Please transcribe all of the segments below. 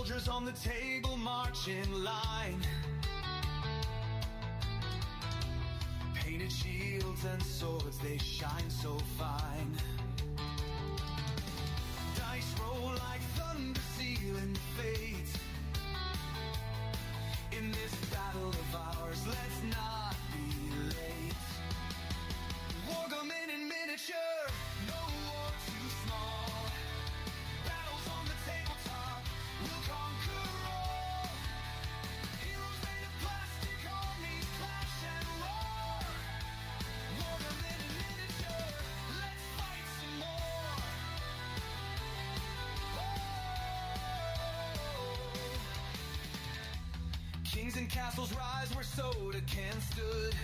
soldiers on the table march in line. Painted shields and swords, they shine so fine. Dice roll like thunder, sealing fate. In this battle of ours, let's not be late. Wargaming in miniature, no war too small. Battles on the tabletop, we'll conquer all. Heroes made of plastic, armies clash and roar. Wargaming in miniature, let's fight some more. Oh. Kings and castles rise where Soda-Can stood.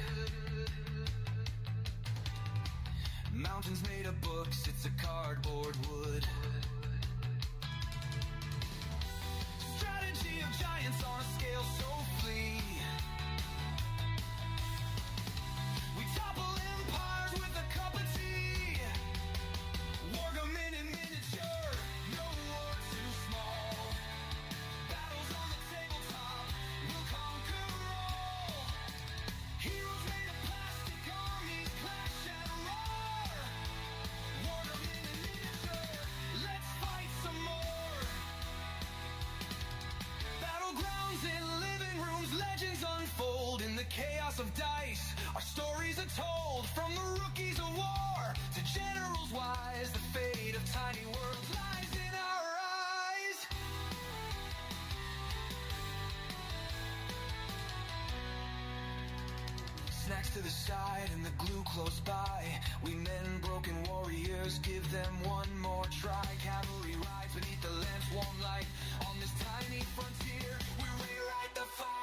Mountains made of books, it's a cardboard wood. Strategy of giants on a scale so flee. We topple empires with a cup of tea. Wargaming in miniature, no war too small. Battles on the tabletop, we'll conquer all. Heroes made of plastic, armies clash and roar. Wargaming in miniature, let's fight some more. Battlegrounds in living rooms, legends unfold in the chaos of dice. Our stories are told from the rookies of war to generals wise. The fate of tiny worlds lies in our eyes. Snacks to the side and the glue close by. We men, broken warriors, give them one more try. Cavalry rides beneath the lamp's warm light. On this tiny frontier, we rewrite the fight.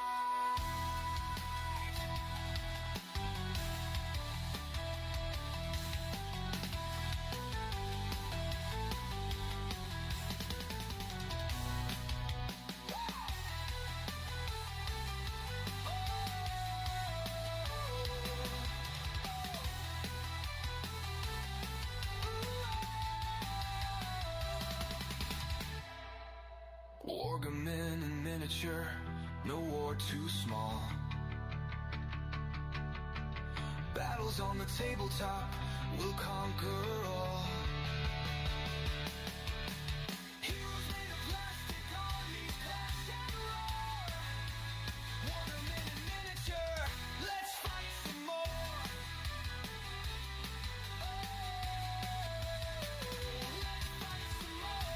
Wargaming in miniature, no war too small. Battles on the tabletop, we'll conquer all. Heroes made of plastic, armies clash and roar. Wargaming in miniature, let's fight some more. Let's fight some more.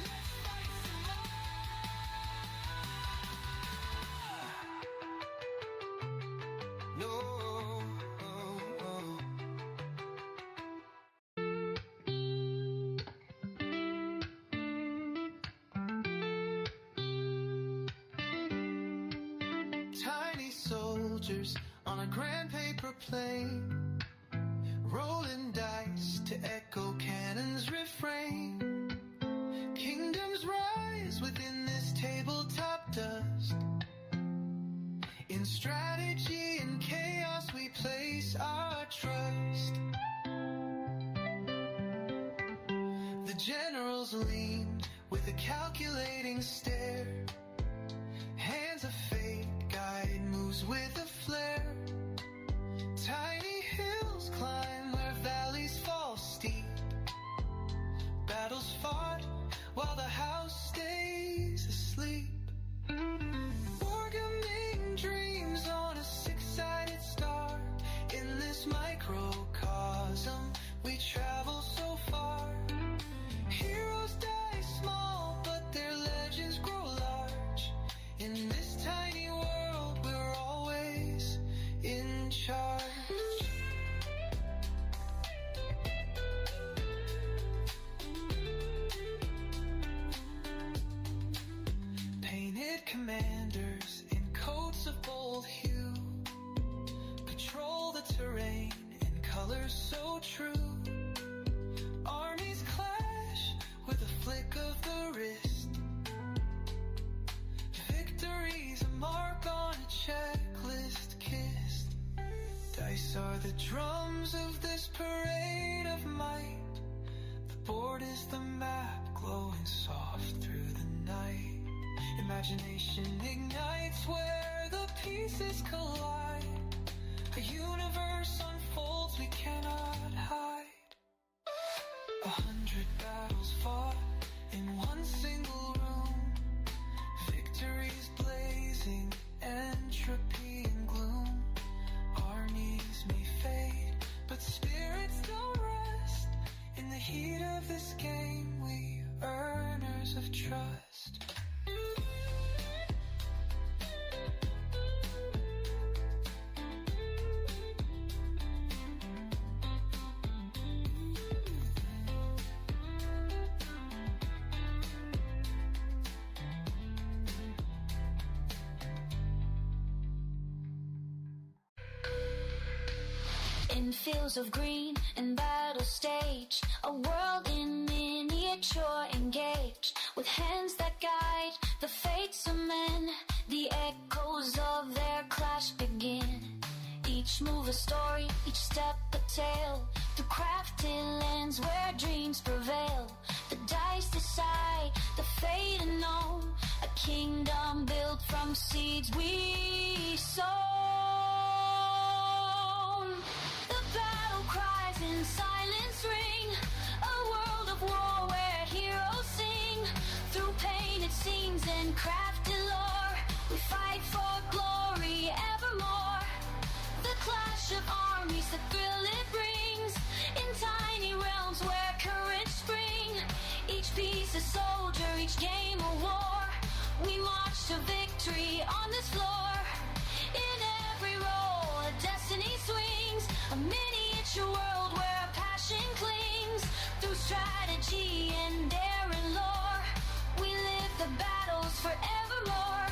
Let's fight some more. No. Tiny soldiers on a grand paper plane, rolling dice to echo cannon's refrain. Kingdoms rise within this tabletop dust. In strategy and chaos we place our trust. The generals lean with a calculating stare. Hands of fate guide moves with a flare. Tiny hills climb where valleys fall steep. Battles fought while the house stays asleep. Wargaming dreams on a six-sided star. In this microcosm we travel so far. Heroes die small but their legends grow large. In this tiny world we're always in charge. Painted commanders in coats of bold hue patrol the terrain in colors so true. Armies clash with a flick of the wrist. Victory's a mark on a checklist kissed. Dice are the drums of this parade of might. The board is the map, glowing soft through the night. Imagination ignites where the pieces collide. A universe unfolds we cannot hide. 100 battles fought in one single room. Victories blazing, entropy and gloom. Armies may fade, but spirits don't rest. In the heat of this game, we earners of trust. In fields of green and battle stage, a world in miniature engaged, with hands that guide the fates of men. The echoes of their clash begin. Each move a story, each step a tale, through crafted lands where dreams prevail. The dice decide the fate unknown, a kingdom built from seeds we sown. The battle cries in silence ring, a world of war where heroes sing. Through painted scenes and crafted lore, we fight for glory evermore. The clash of armies, the thrill it brings, in tiny realms where courage spring. Each piece a soldier, each game a war. We march to victory on this floor. In every role a destiny swings, a miniature world where passion clings. Through strategy and dare and lore, we live the battles forevermore.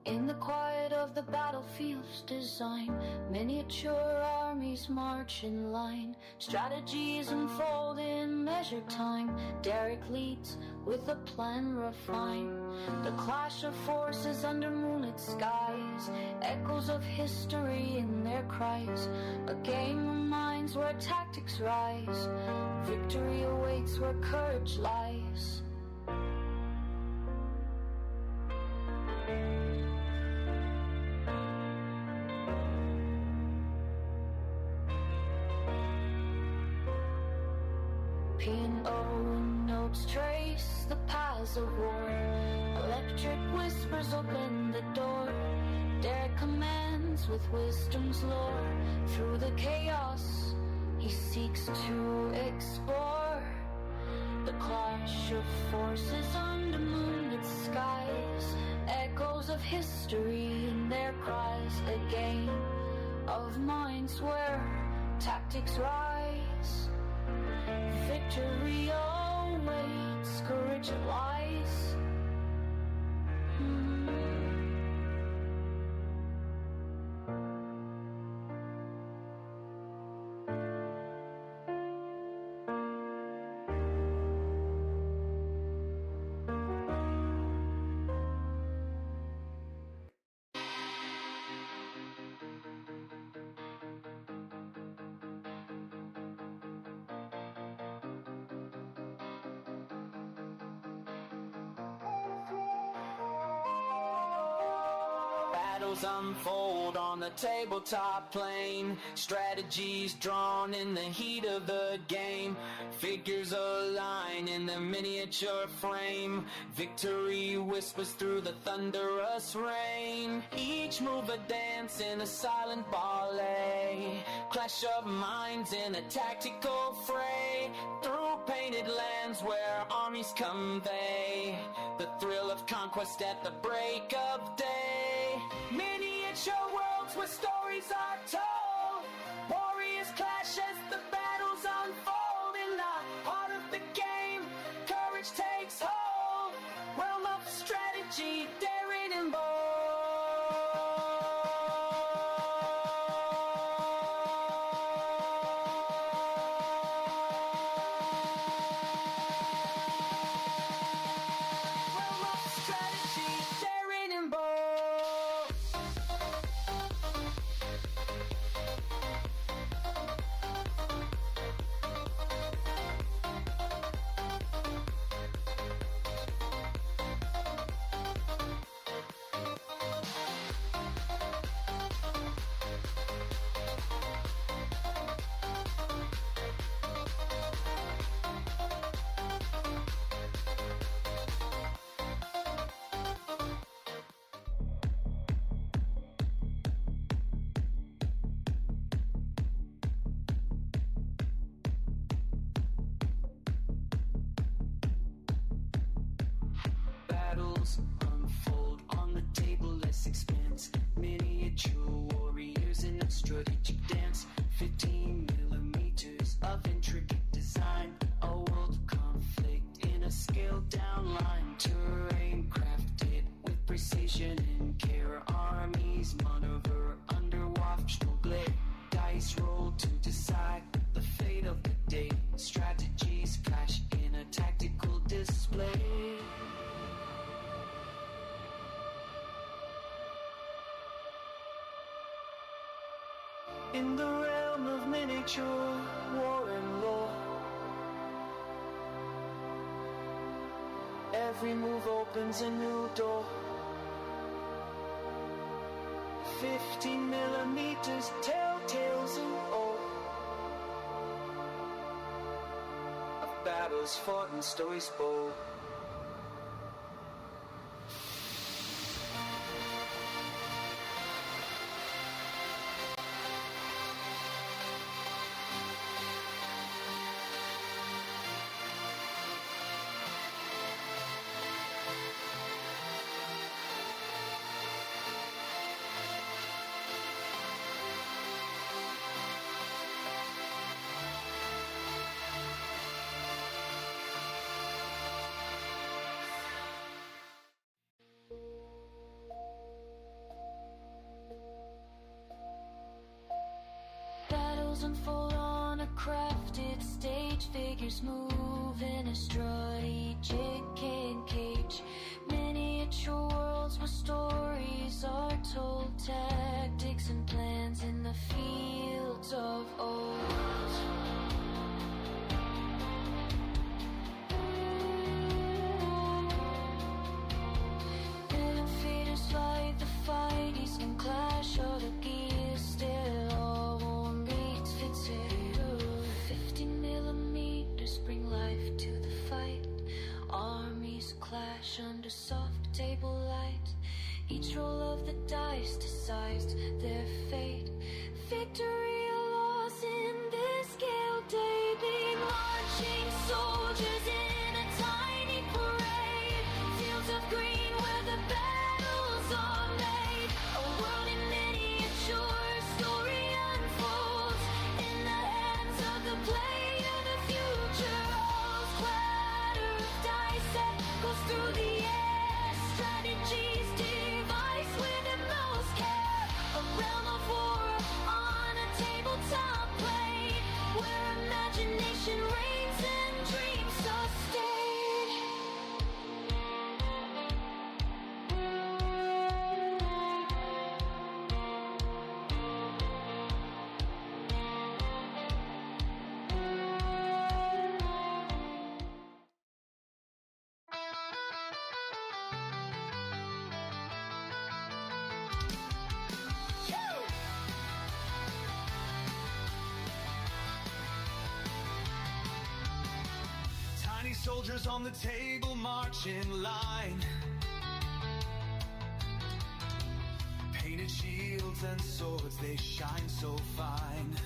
In the quiet of the battlefield's design, miniature armies march in line. Strategies unfold in measured time. Derek leads with a plan refined. The clash of forces under moonlit skies, echoes of history in their cries. A game of minds where tactics rise. Victory awaits where courage lies. Notes trace the paths of war. Electric whispers open the door. Derek commands with wisdom's lore. Through the chaos he seeks to explore. The clash of forces under moonlit skies, echoes of history in their cries. A game of minds where tactics rise. Victory awaits, courage lies. Unfold on the tabletop plane. Strategies drawn in the heat of the game. Figures align in the miniature frame. Victory whispers through the thunderous rain. Each move a dance in a silent ballet. Clash of minds in a tactical fray. Through painted lands where armies convey the thrill of conquest at the break of day. Miniature worlds where stories are told. Warriors clash as the battles unfold. In the heart of the game, courage takes hold. Realm of battles unfold on the tableless expanse. Miniature warriors in a strategic dance. 15 millimeters of intricate design. A world of conflict in a scaled down line. Terrain crafted with precision and care. Armies maneuver under watchful glare. Dice roll to decide the fate of the day. Strategies clash in a tactical display. In the realm of miniature war and lore, every move opens a new door. 15 millimeters, telltales and all of battles fought and stories spoke. Battles unfold on a crafted stage. Figures move in a strategic cage. Miniature worlds where stories are told. Tactics and plans in the fields of old. Invaders fight the fight. East can clash all the gears. Still all war meets fatigue. 15 millimeters bring life to the fight. Armies clash under soft table light. Each roll of the dice decides their fate. Victory or loss in this scaled day. Being marching soldiers in a tiny parade. Fields of green where the battles are made. A world in miniature, story unfolds in the hands of the player. The future holds. Clatter of dice that goes through the air. Strategies device with the most care. A realm of war on a tabletop plane, where imagination reigns and dreams sustain. Tiny soldiers on the table march in line. Painted shields and swords, they shine so fine.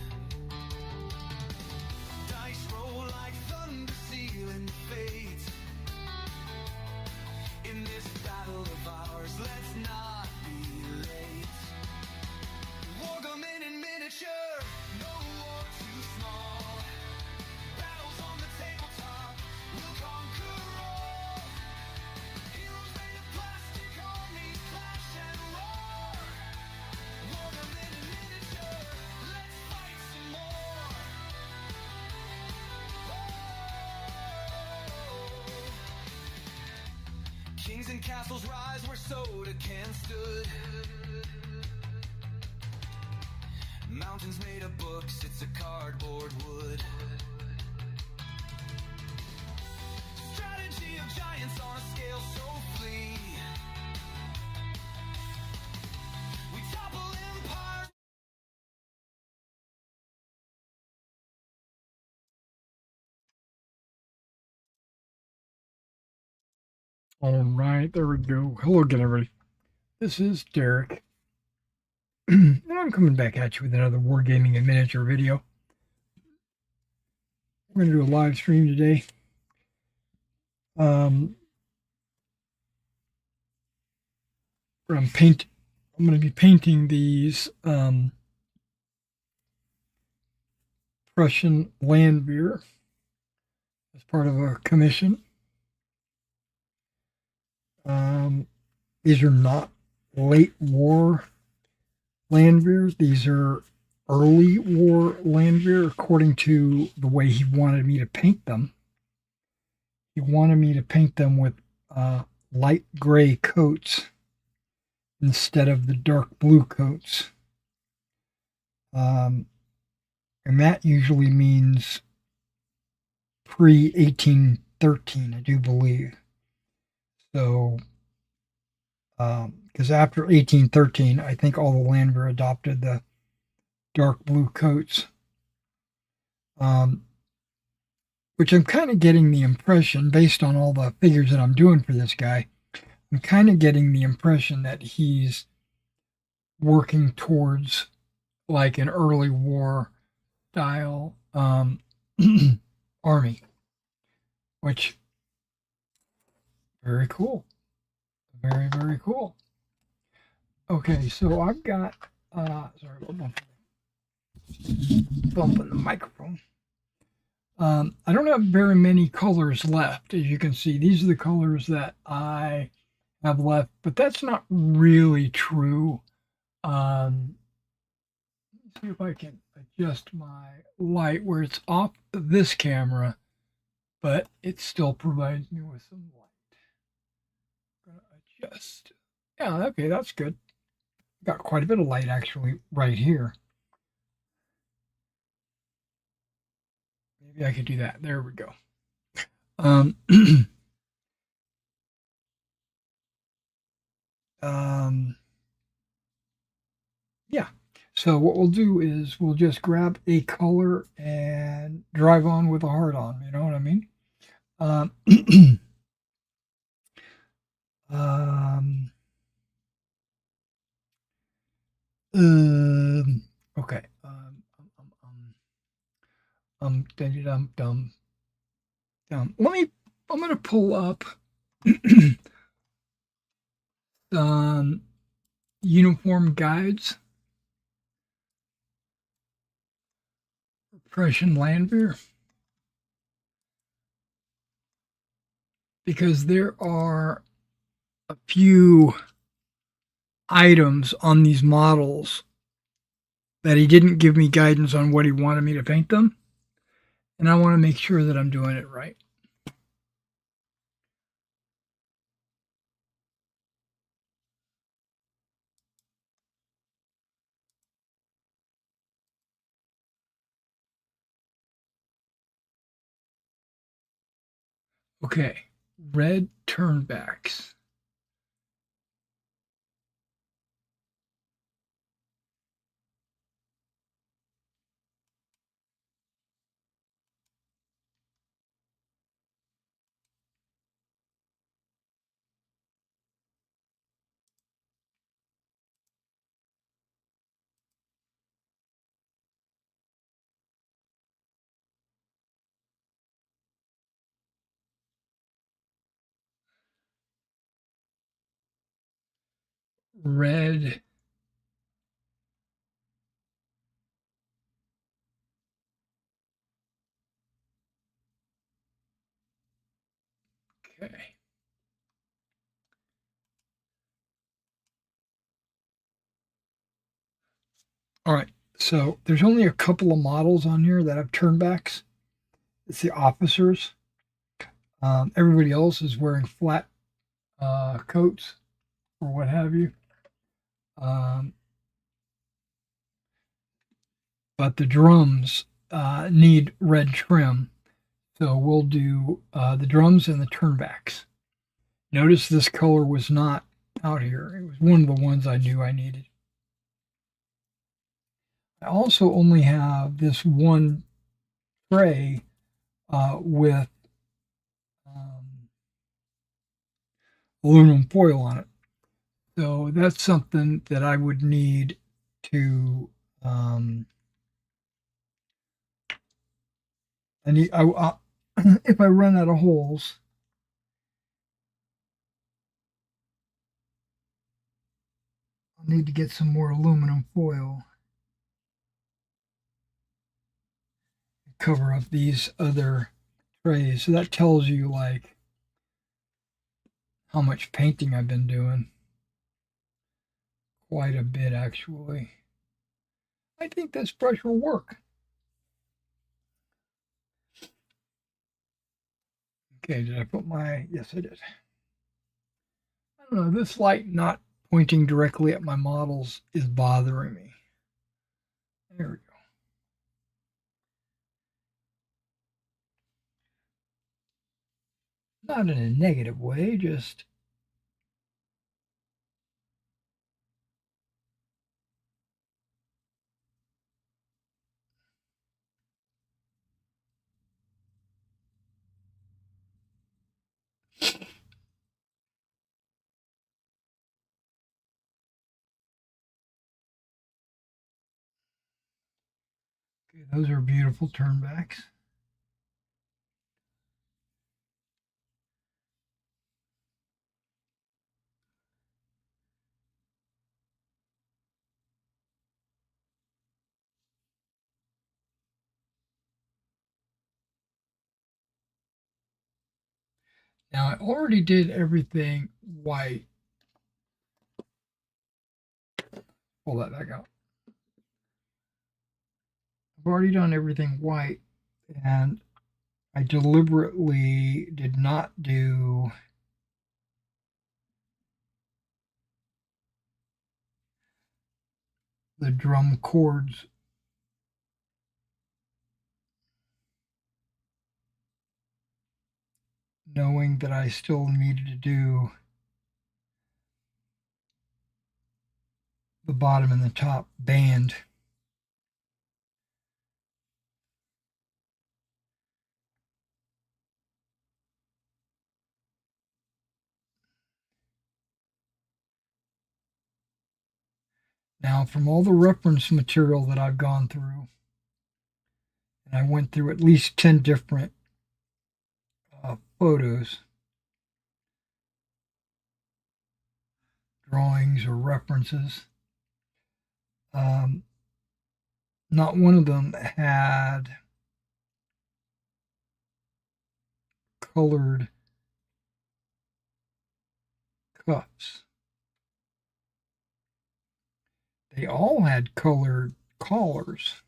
Dice roll like thunder, sealing fate. In this battle of ours, let's not be late. Wargaming in miniature, no war too small. Battles on the tabletop, we'll conquer all. Heroes made of plastic, armies clash and roar. Wargaming in miniature, let's fight some more. Kings and castles rise where soda cans stood. Mountains made of books, it's a cardboard wood. Strategy of giants on a scale so flee. We topple empires. All right, there we go. Hello again, everybody. This is Derek, and I'm coming back at you with another Wargaming and miniature video. We're going to do a live stream today. I'm going to be painting these Prussian Landwehr as part of a commission. These are not late war Landwehrs. These are early war Landwehr, according to the way he wanted me to paint them. He wanted me to paint them with light gray coats instead of the dark blue coats. And that usually means pre-1813, I do believe. So, because after 1813, I think all the Landwehr adopted the dark blue coats. Which I'm kind of getting the impression, based on all the figures that I'm doing for this guy, I'm kind of getting the impression that he's working towards like an early war style army, which very cool. Very, very cool. Okay, so I've got, sorry about bumping the microphone. I don't have very many colors left. As you can see, these are the colors that I have left, but that's not really true. Let's see if I can adjust my light where it's off this camera, but it still provides me with some light. I'm gonna adjust. Yeah, okay, that's good. Got quite a bit of light actually right here. Maybe I could do that. There we go. Yeah. So what we'll do is we'll just grab a color and drive on with a heart on. You know what I mean? Okay. I'm going to pull up some uniform guides for Prussian Landwehr, because there are a few items on these models that he didn't give me guidance on what he wanted me to paint them, and I want to make sure that I'm doing it right. Okay, red turnbacks. Red. Okay. All right. So there's only a couple of models on here that have turnbacks. It's the officers. Everybody else is wearing flat coats or what have you. But the drums need red trim. So we'll do the drums and the turnbacks. Notice this color was not out here. It was one of the ones I knew I needed. I also only have this one tray with aluminum foil on it. So that's something that I would need to if I run out of holes, I'll need to get some more aluminum foil. Cover up these other trays. So that tells you like how much painting I've been doing. Quite a bit, actually. I think this brush will work. Okay, did I put my... Yes, I did. I don't know, this light not pointing directly at my models is bothering me. There we go. Not in a negative way, just... Okay, those are beautiful turnbacks. Now, I already did everything white. Pull that back out. I've already done everything white, and I deliberately did not do the drum chords, knowing that I still needed to do the bottom and the top band. Now, from all the reference material that I've gone through, and I went through at least 10 different photos, drawings, or references, not one of them had colored cuffs. They all had colored collars.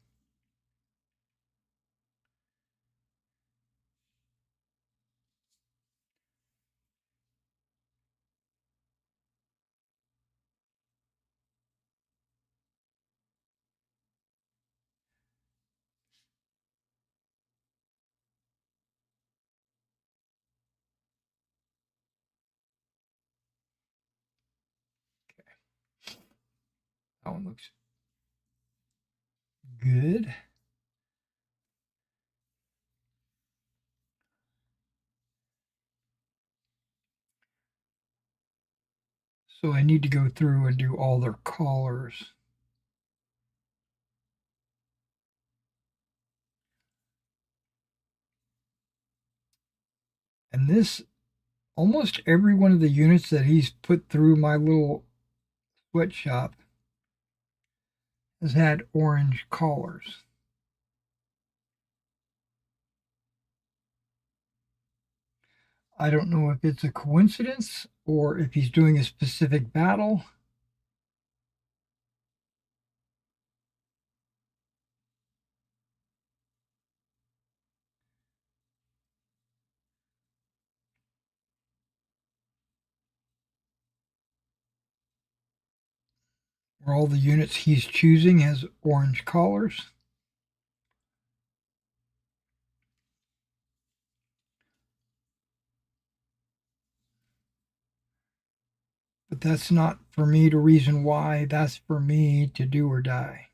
That one looks good. So I need to go through and do all their collars. And this, almost every one of the units that he's put through my little sweatshop has had orange collars. I don't know if it's a coincidence or if he's doing a specific battle. Where all the units he's choosing has orange collars. But that's not for me to reason why. That's for me to do or die.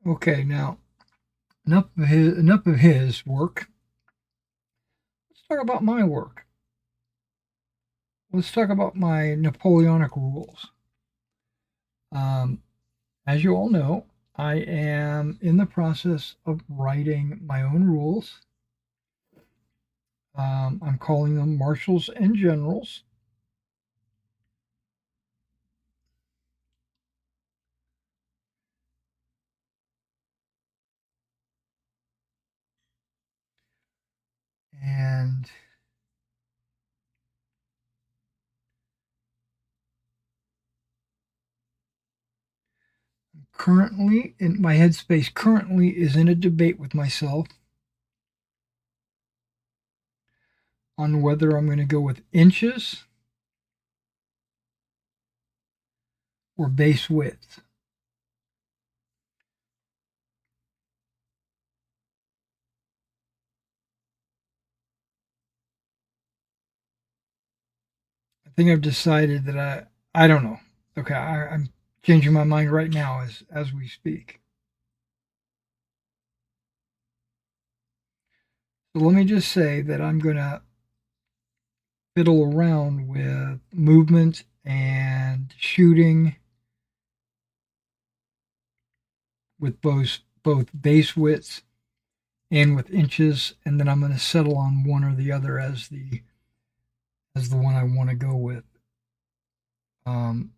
Okay, now enough of his work. Let's talk about my work. Let's talk about my Napoleonic rules. Um, as you all know, I am in the process of writing my own rules. I'm calling them marshals and generals. And currently, in my headspace, currently is in a debate with myself on whether I'm going to go with inches or base width. I think I've decided that I don't know. Okay, I'm changing my mind right now as we speak. So let me just say that I'm going to fiddle around with movement and shooting with both base widths and with inches, and then I'm going to settle on one or the other as the one I want to go with. Um,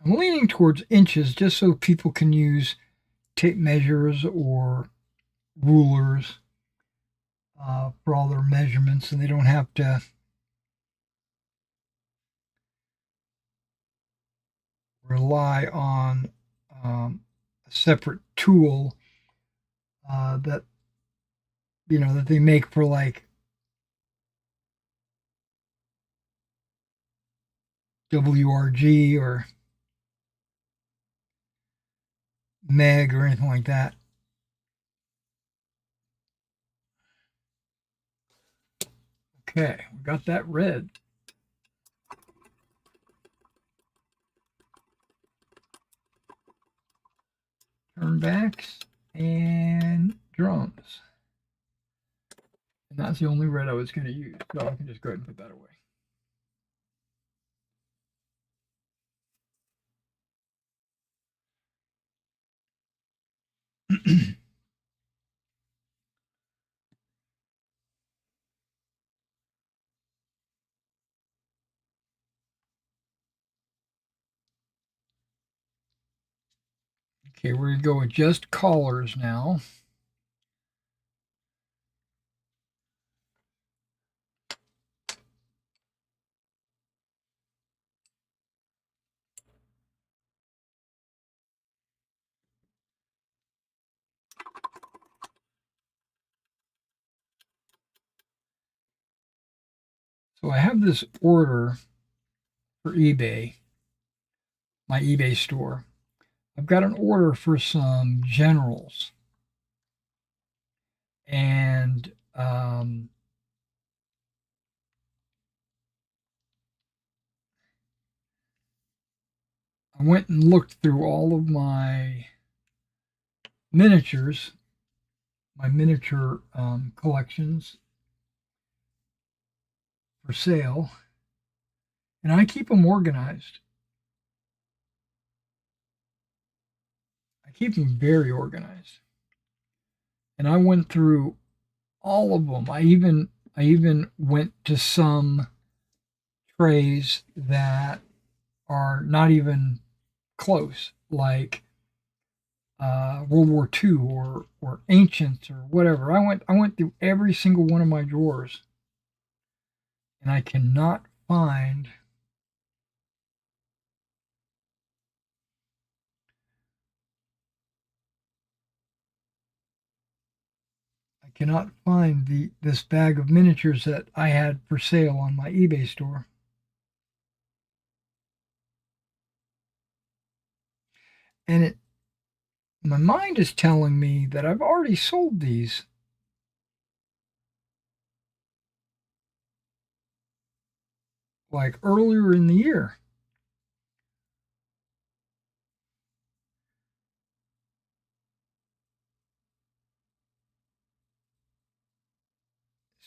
I'm leaning towards inches just so people can use tape measures or rulers for all their measurements, and they don't have to rely on a separate tool that that they make for like WRG or Meg or anything like that. Okay, we got that red. Turnbacks and drums. And that's the only red I was going to use, so I can just go ahead and put that away. Okay, we're going to go with just collars now. So I have this order for eBay, my eBay store. I've got an order for some generals. And I went and looked through all of my miniatures, my miniature collections for sale, and I keep them organized. I keep them very organized. And I went through all of them. I even went to some trays that are not even close, like World War II or ancients or whatever. I went through every single one of my drawers, and I cannot find the this bag of miniatures that I had for sale on my eBay store. And my mind is telling me that I've already sold these. Like earlier in the year.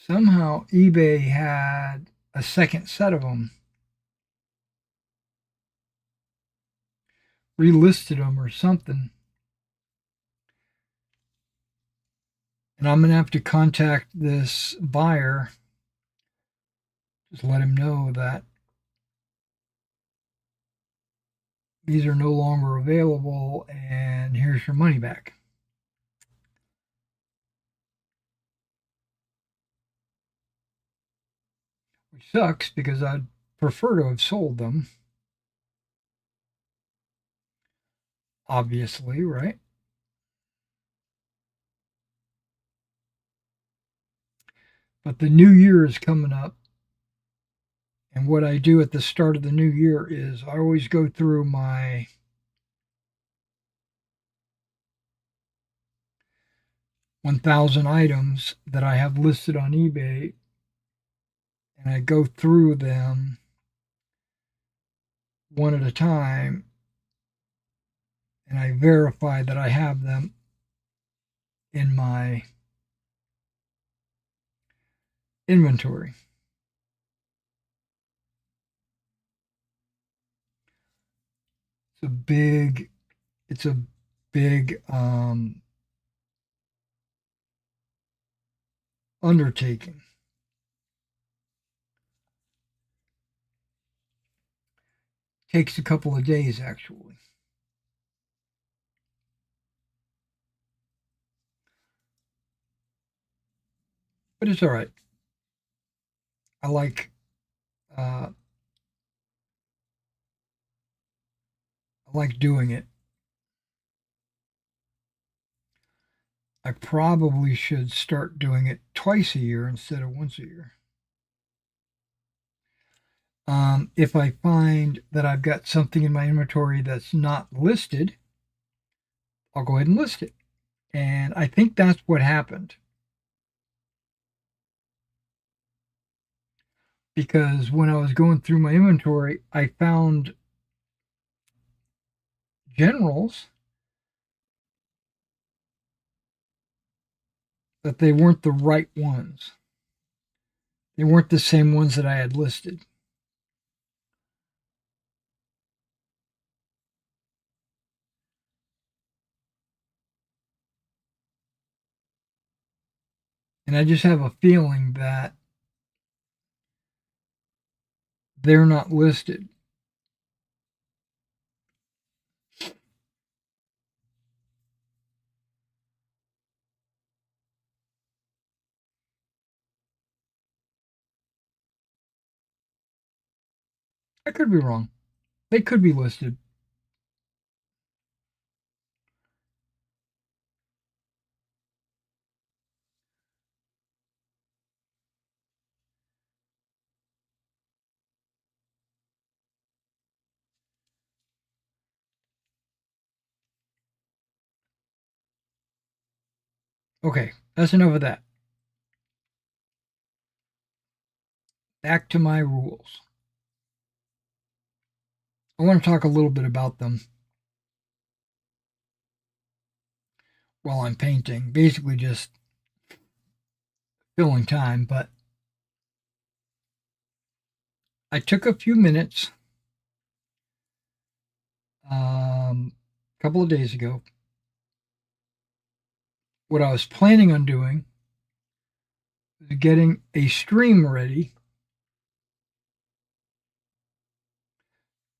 Somehow eBay had a second set of them, relisted them or something. And I'm going to have to contact this buyer, just let him know that these are no longer available and here's your money back. Which sucks because I'd prefer to have sold them. Obviously, right? But the new year is coming up. And what I do at the start of the new year is I always go through my 1,000 items that I have listed on eBay, and I go through them one at a time, and I verify that I have them in my inventory. It's a big, it's a big undertaking. Takes a couple of days actually. But it's all right. I like uh, I like doing it. I probably should start doing it twice a year instead of once a year. If I find that I've got something in my inventory that's not listed, I'll go ahead and list it. And I think that's what happened. Because when I was going through my inventory, I found generals that they weren't the right ones. They weren't the same ones that I had listed. And I just have a feeling that they're not listed. I could be wrong. They could be listed. Okay, that's enough of that. Back to my rules. I want to talk a little bit about them while I'm painting. Basically, just filling time, but I took a few minutes a couple of days ago. What I was planning on doing was getting a stream ready,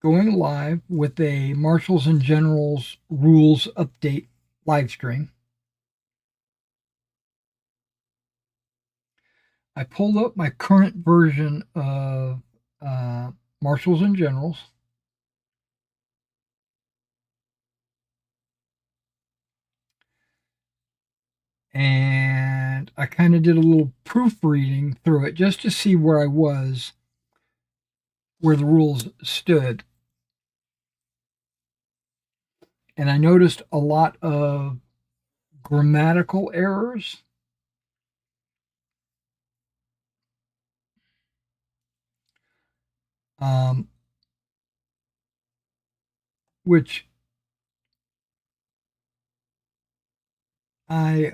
going live with a Marshals and Generals rules update live stream. I pulled up my current version of Marshals and Generals. And I kind of did a little proofreading through it just to see where I was, where the rules stood. And I noticed a lot of grammatical errors. Um, which I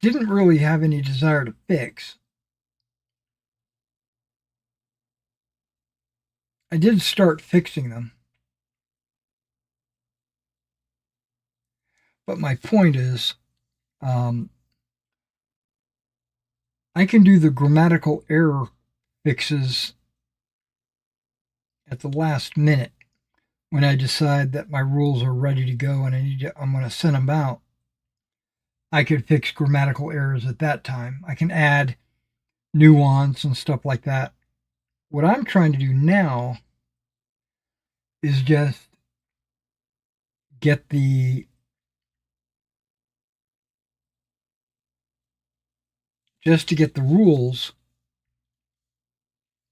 didn't really have any desire to fix. I did start fixing them. But my point is, um, I can do the grammatical error fixes at the last minute when I decide that my rules are ready to go and I'm going to send them out. I could fix grammatical errors at that time. I can add nuance and stuff like that. What I'm trying to do now is just get the just to get the rules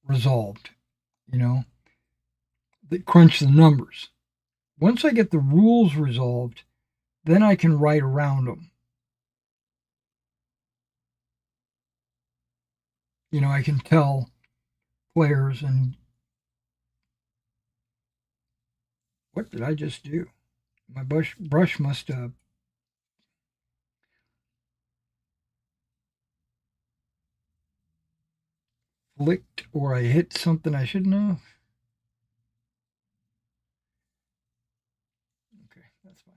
resolved, you know, that crunch the numbers. Once I get the rules resolved, then I can write around them. You know, I can tell players, and what did I just do? My brush must have flicked, or I hit something I shouldn't have. Okay, that's fine.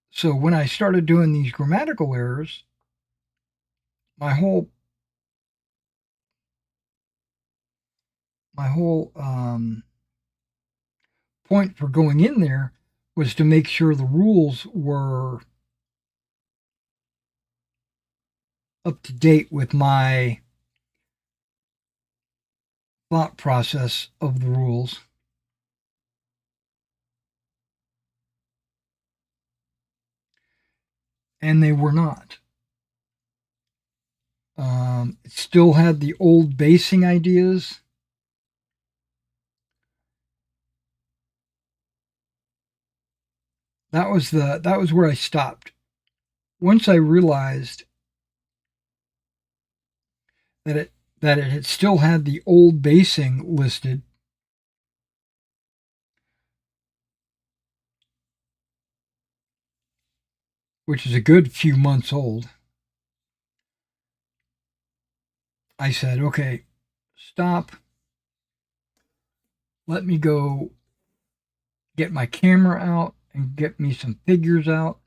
So when I started doing these grammatical errors, my whole point for going in there was to make sure the rules were up to date with my thought process of the rules. And they were not. It still had the old basing ideas. That was where I stopped. Once I realized that it had still had the old basing listed, which is a good few months old, I said, okay, stop. Let me go get my camera out and get me some figures out.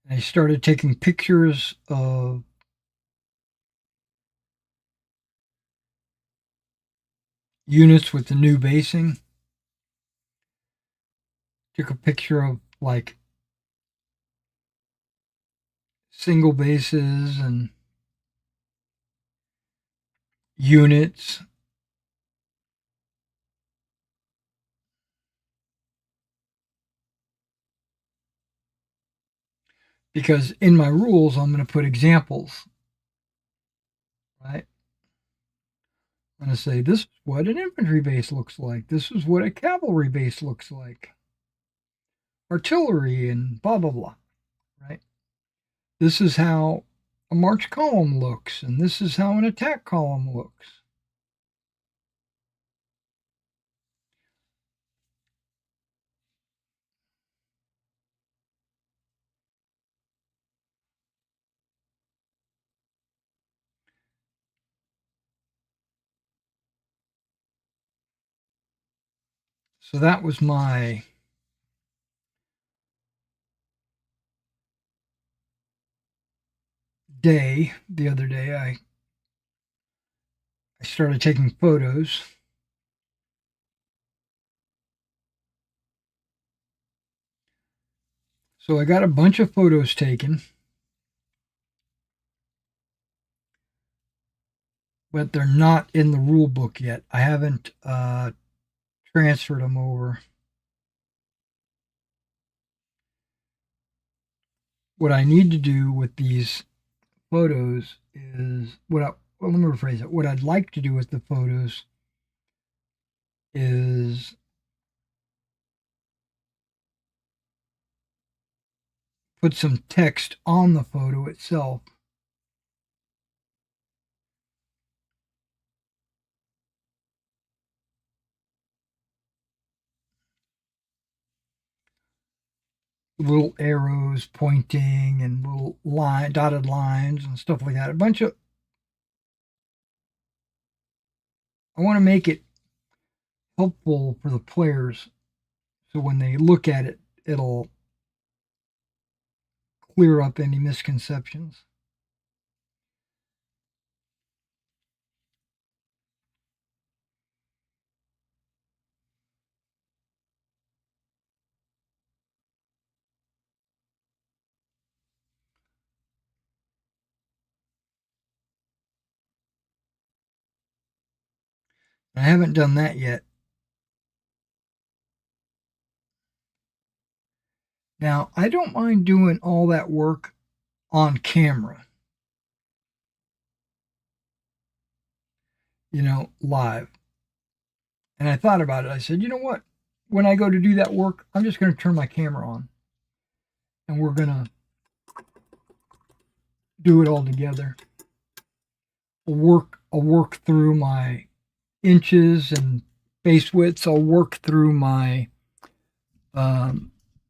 And I started taking pictures of units with the new basing. Took a picture of like single bases and units. Because in my rules, I'm going to put examples, right? I'm going to say this is what an infantry base looks like. This is what a cavalry base looks like. Artillery and blah, blah, blah, right? This is how a march column looks, and this is how an attack column looks. So that was my day. The other day, I started taking photos. So I got a bunch of photos taken, but they're not in the rule book yet. I haven't transferred them over. What I need to do with these photos is well, let me rephrase it. What I'd like to do with the photos is put some text on the photo itself. little arrows pointing and little dotted lines and stuff like that. I want to make it helpful for the players so when they look at it, it'll clear up any misconceptions. I haven't done that yet. Now, I don't mind doing all that work on camera, live. And I thought about it. I said, you know what? When I go to do that work, I'm just going to turn my camera on and we're going to do it all together. I'll work through my inches and base widths. I'll work through my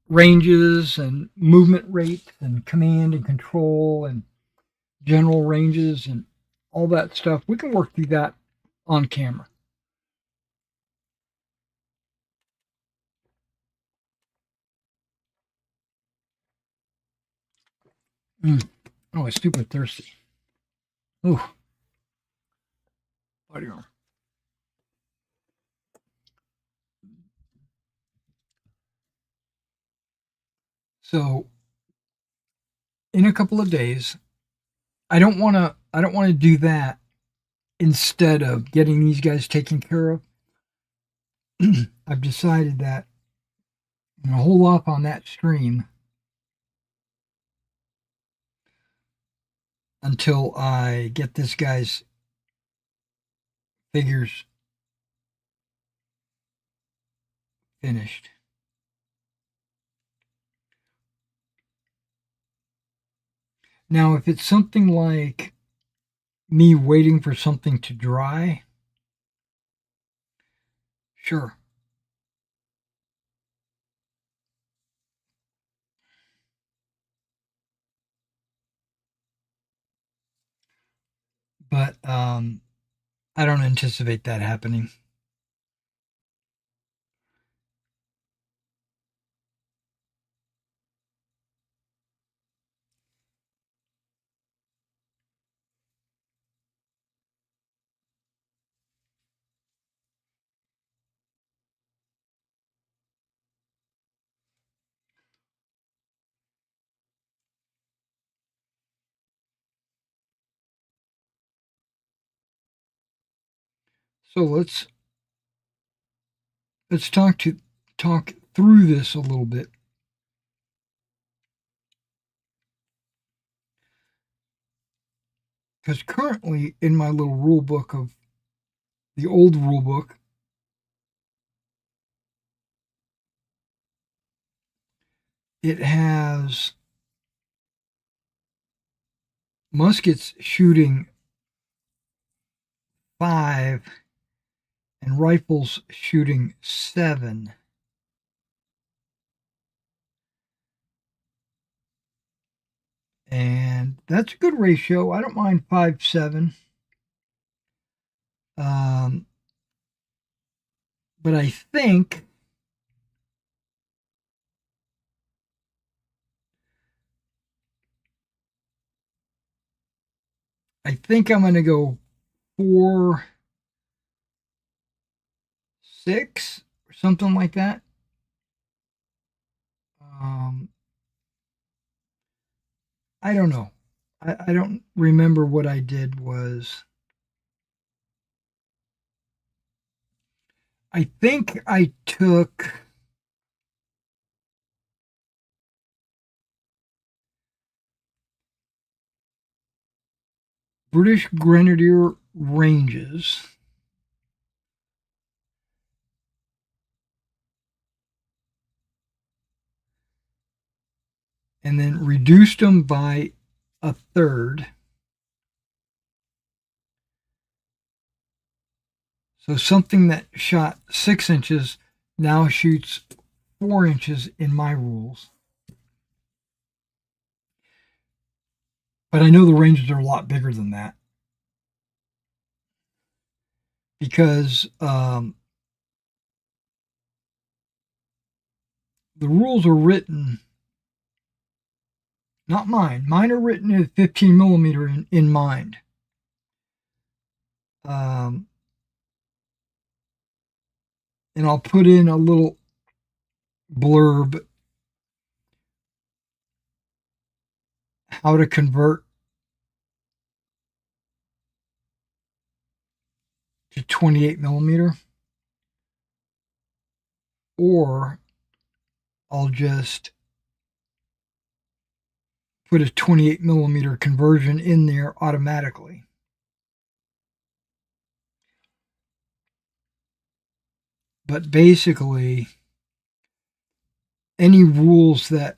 ranges and movement rate and command and control and general ranges and all that stuff. We can work through that on camera. Oh, I'm stupid thirsty. Oh, body armor. So, in a couple of days, I don't want to do that instead of getting these guys taken care of. I've decided that I'm going to hold off on that stream until I get this guy's figures finished. Now, if it's something like me waiting for something to dry, sure. But I don't anticipate that happening. So let's talk through this a little bit. Because currently in my little rule book of the old rule book, it has muskets shooting 5 and rifles shooting 7. And that's a good ratio. I don't mind 5-7. But I think I'm going to go 4-6 or something like that. I don't know. I don't remember what I did was. I think I took British Grenadier ranges and then reduced them by a third. So something that shot 6 inches now shoots 4 inches in my rules. But I know the ranges are a lot bigger than that because the rules are written, not mine. Mine are written at 15 millimeter in mind. And I'll put in a little blurb how to convert to 28 millimeter, or I'll just put a 28 millimeter conversion in there automatically. But basically, any rules that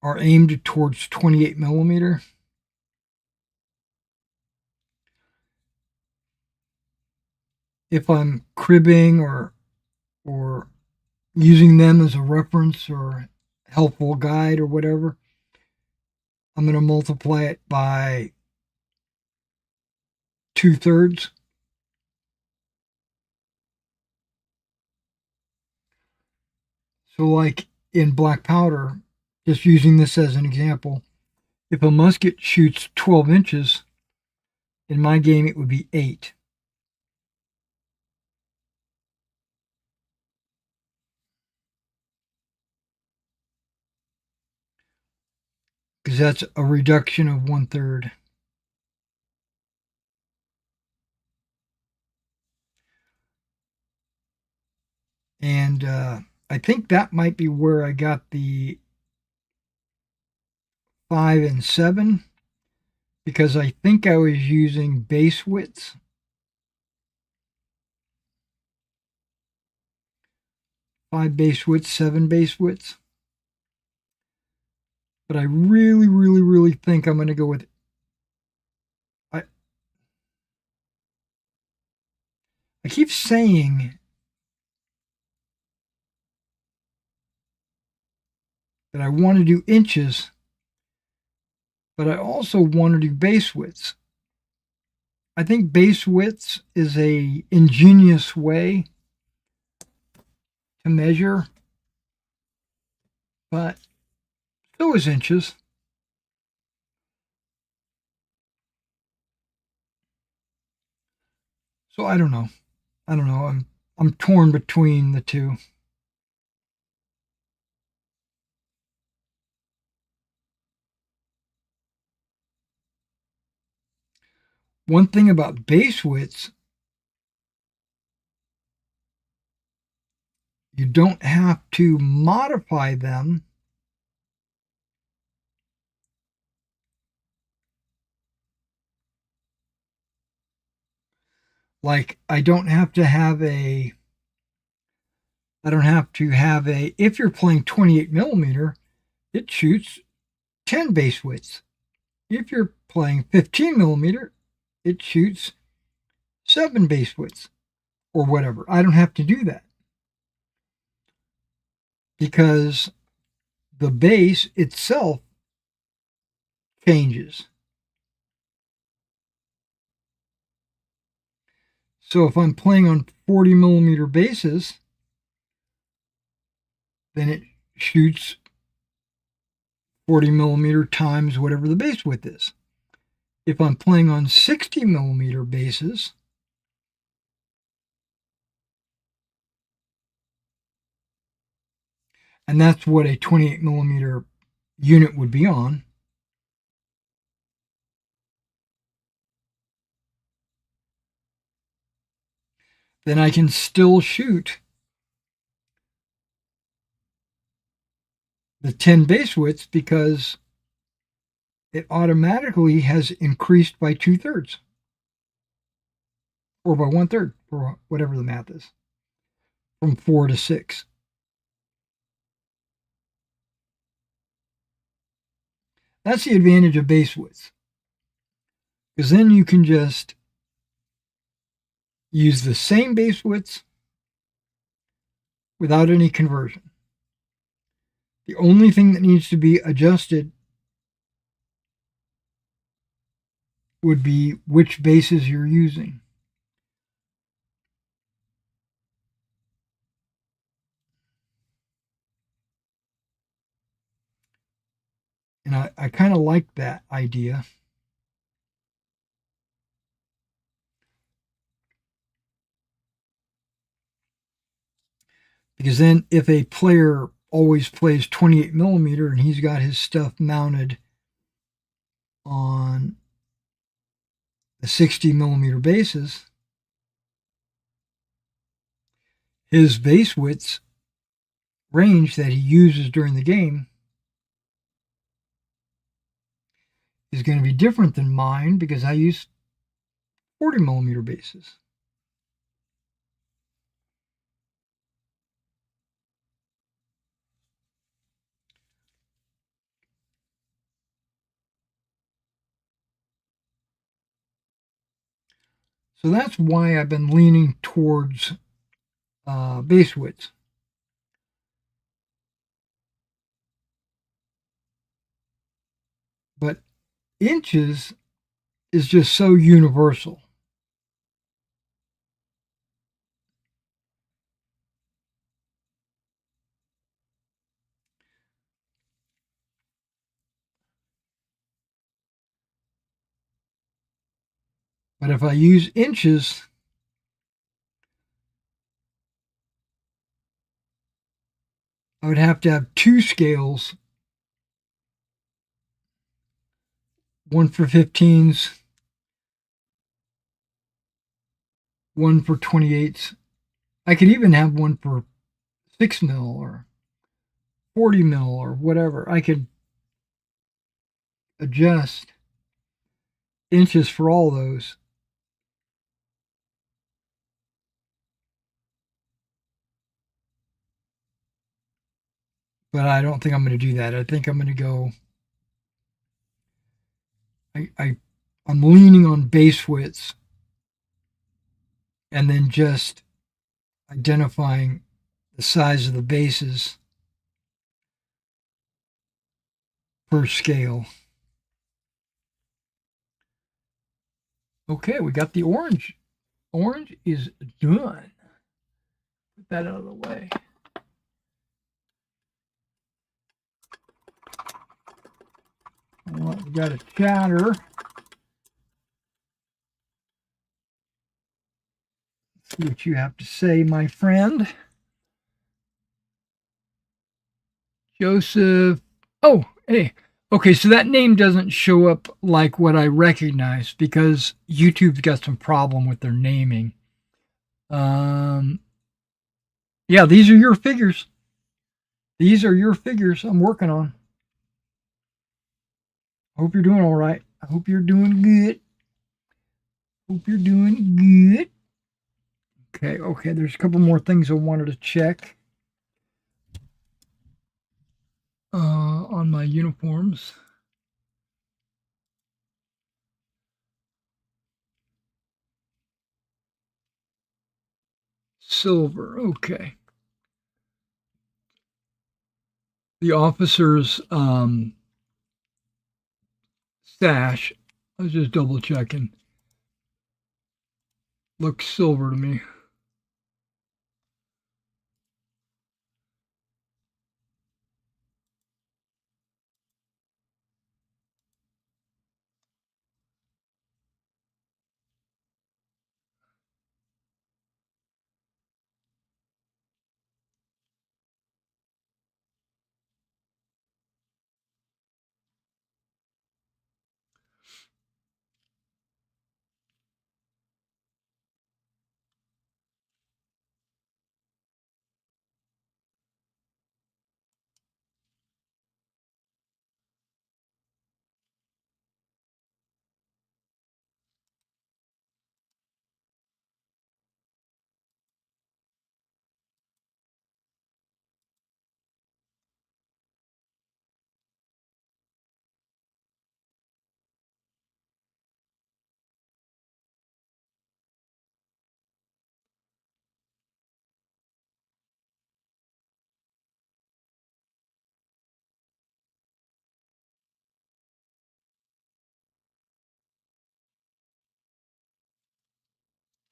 are aimed towards 28 millimeter, if I'm cribbing or using them as a reference or helpful guide or whatever, I'm going to multiply it by 2/3. So like in black powder, just using this as an example, if a musket shoots 12 inches, in my game it would be 8. Because that's a reduction of 1/3. And I think that might be where I got the 5 and 7, because I think I was using base widths. 5 base widths, 7 base widths. But I really, really, really think I'm going to go with. I keep saying that I want to do inches, but I also want to do base widths. I think base widths is a ingenious way to measure, but so is inches. So I don't know. I'm torn between the two. One thing about base widths, you don't have to modify them like I don't have to have a if you're playing 28 millimeter, it shoots 10 base widths. If you're playing 15 millimeter, it shoots 7 base widths or whatever. I don't have to do that because the base itself changes. So if I'm playing on 40 millimeter bases, then it shoots 40 millimeter times whatever the base width is. If I'm playing on 60 millimeter bases, and that's what a 28 millimeter unit would be on, then I can still shoot the 10 base widths because it automatically has increased by 2/3 or by 1/3 or whatever the math is, from 4 to 6. That's the advantage of base widths, because then you can just use the same base widths without any conversion. The only thing that needs to be adjusted would be which bases you're using. And I kind of like that idea. Because then if a player always plays 28 millimeter and he's got his stuff mounted on the 60 millimeter bases, his base width range that he uses during the game is going to be different than mine because I use 40 millimeter bases. So that's why I've been leaning towards base widths. But inches is just so universal. But if I use inches, I would have to have two scales, one for 15s, one for 28s. I could even have one for 6 mil or 40 mil or whatever. I could adjust inches for all those. But I don't think I'm going to do that. I think I'm going to go. I'm leaning on base widths and then just identifying the size of the bases per scale. Okay, we got the orange. Orange is done. Put that out of the way. Well, we got a chatter. Let's see what you have to say, my friend. Joseph. Oh, hey. Okay, so that name doesn't show up like what I recognize because YouTube's got some problem with their naming. Um, yeah, these are your figures. These are your figures I'm working on. Hope you're doing all right. I hope you're doing good. Hope you're doing good. Okay, there's a couple more things I wanted to check on my uniforms. Silver, okay. The officer's sash, I was just double checking, looks silver to me.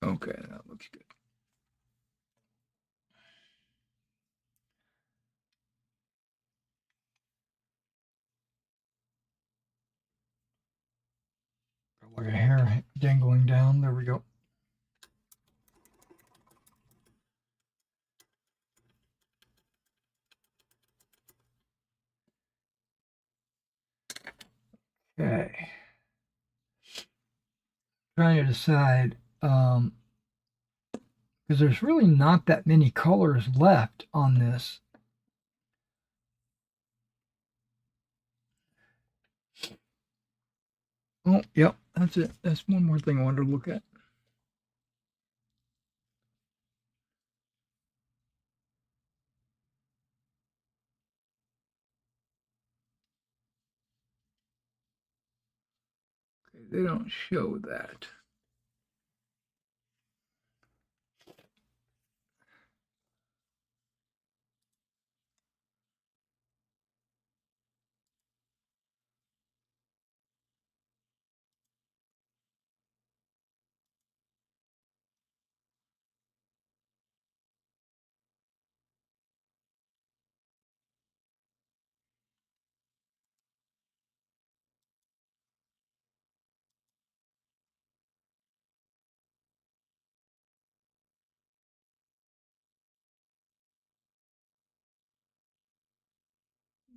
Okay, that looks good. Got like a hair dangling down. There we go. Okay. Trying to decide, because there's really not that many colors left on this. Oh, yep, that's it. That's one more thing I wanted to look at. Okay, they don't show that.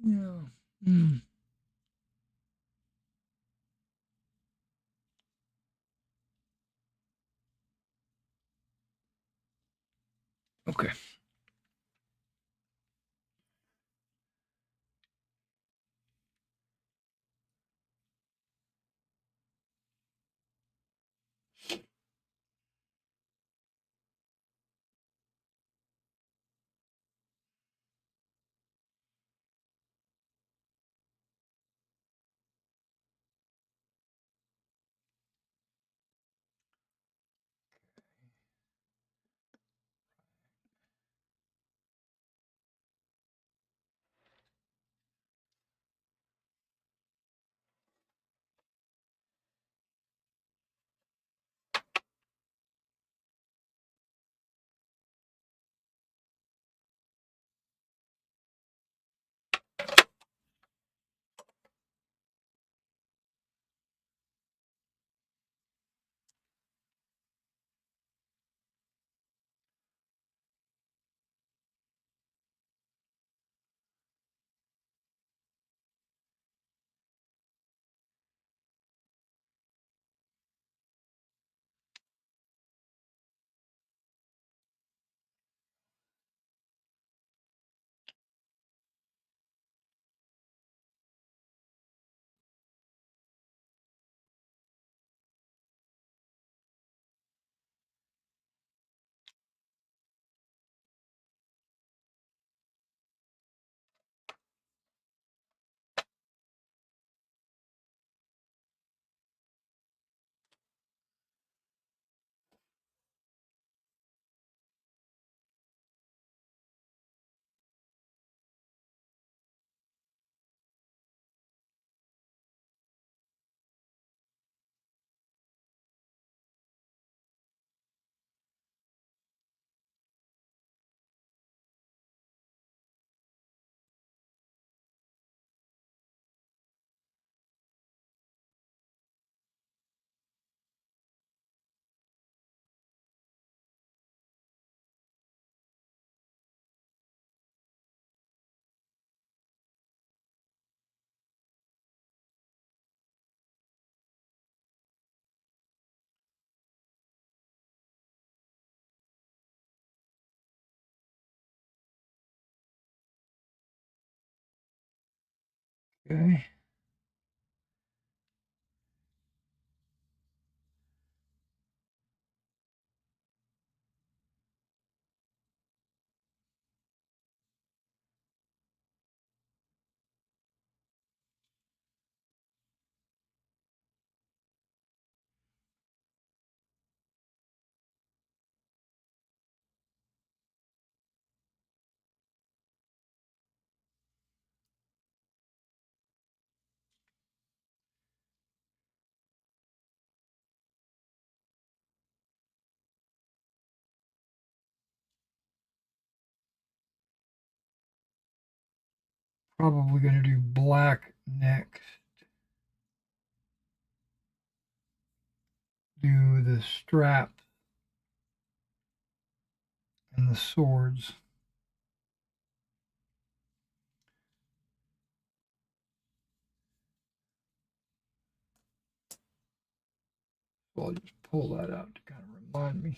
Yeah. Mm. Okay. Okay. Probably going to do black next. Do the strap and the swords. So I'll just pull that out to kind of remind me.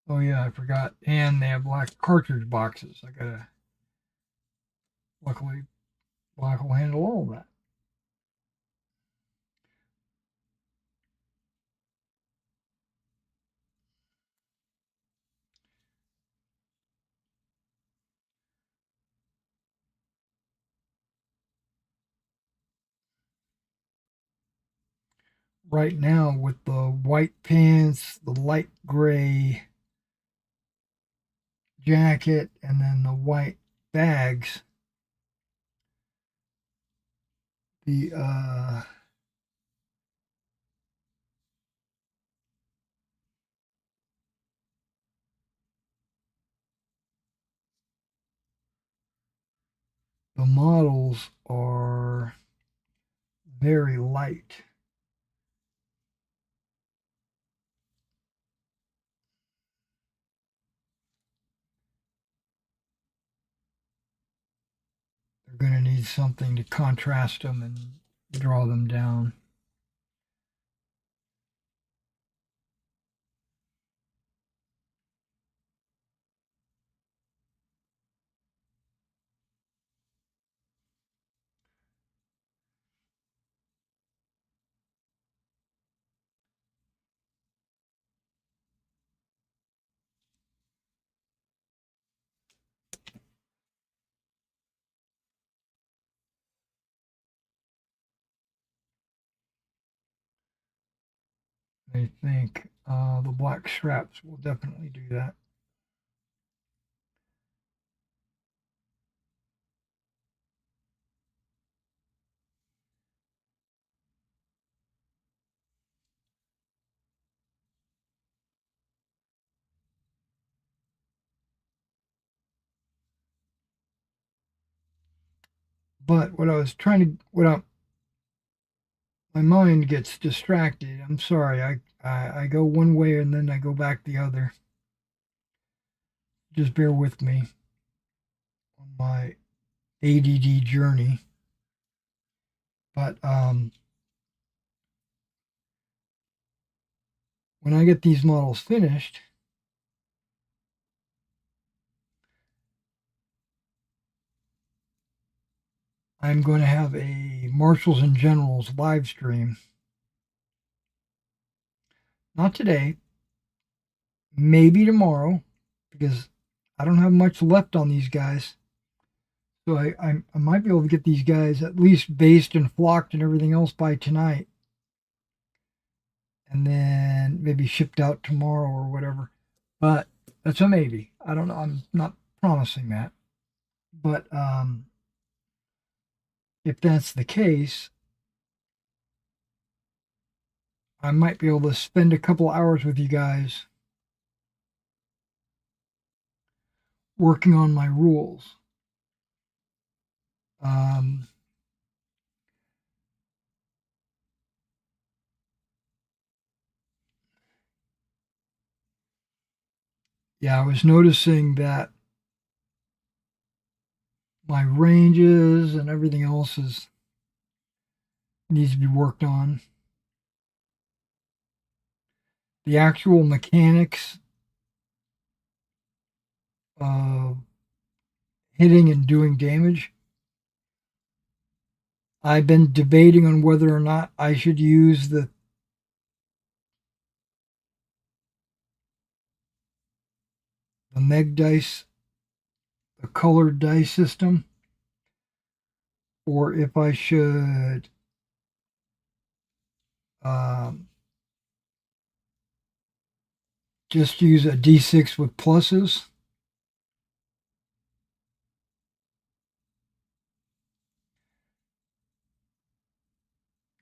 Oh yeah, I forgot. And they have black cartridge boxes. I gotta, luckily, black will handle all of that. Right now, with the white pants, the light gray jacket, and then the white bags, the the models are very light. They're going to need something to contrast them and draw them down. I think the black straps will definitely do that. But what I was trying to, my mind gets distracted. I'm sorry. I go one way and then I go back the other. Just bear with me on my ADD journey. But when I get these models finished, I'm going to have a Marshals and Generals live stream. Not today, maybe tomorrow, because I don't have much left on these guys. So I might be able to get these guys at least based and flocked and everything else by tonight. And then maybe shipped out tomorrow or whatever. But that's a maybe. I don't know. I'm not promising that. But if that's the case, I might be able to spend a couple hours with you guys working on my rules. Um, yeah, I was noticing that my ranges and everything else needs to be worked on. The actual mechanics of hitting and doing damage I've been debating on whether or not I should use the Meg dice, the colored dice system, or if I should um, just use a D6 with pluses.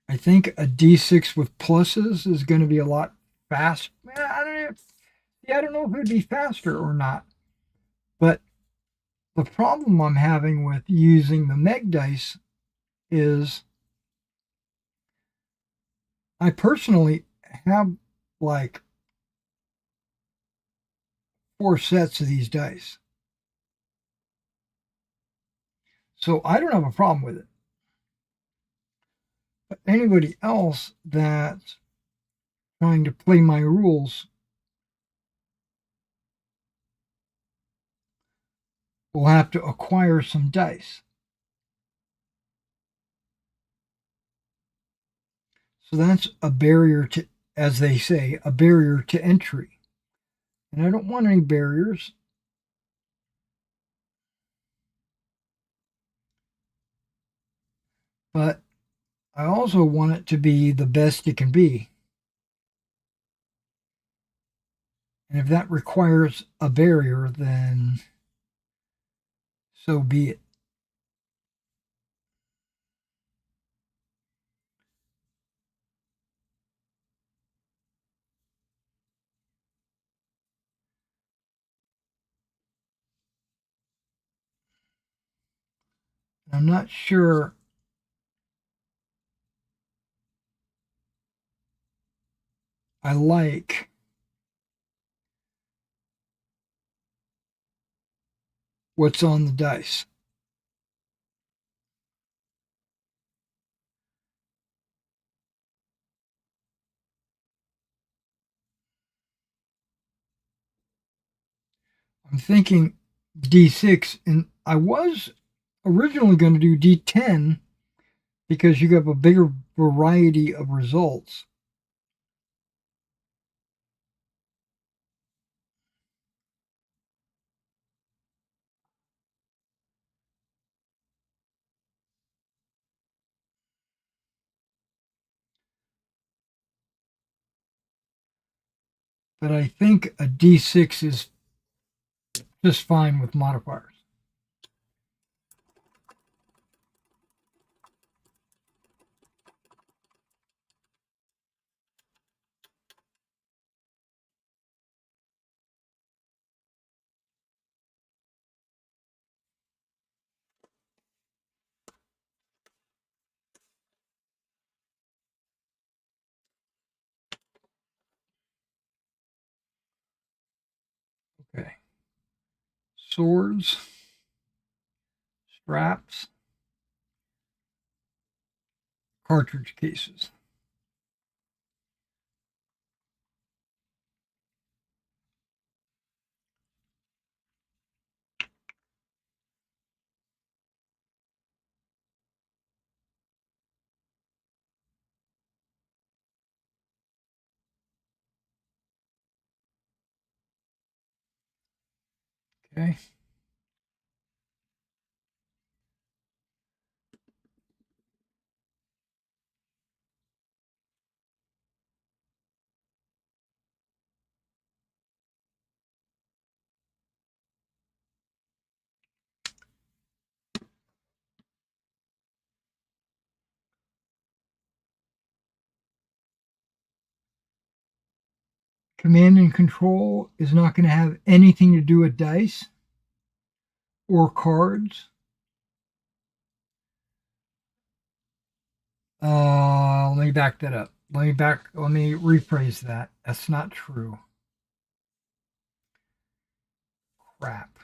I think a D6 with pluses is going to be a lot fast. I don't know. Yeah, I don't know if it'd be faster or not. But the problem I'm having with using the Meg dice is I personally have like 4 sets of these dice. So I don't have a problem with it. But anybody else that's trying to play my rules will have to acquire some dice. So that's a barrier to, as they say, a barrier to entry. And I don't want any barriers. But I also want it to be the best it can be. And if that requires a barrier, then so be it. I'm not sure I like what's on the dice. I'm thinking D6, and I was originally going to do D10 because you have a bigger variety of results. But I think a D6 is just fine with modifiers. Okay. Swords, straps, cartridge cases. Okay. Command and control is not going to have anything to do with dice or cards. Let me back that up. Let me rephrase that. That's not true. Crap.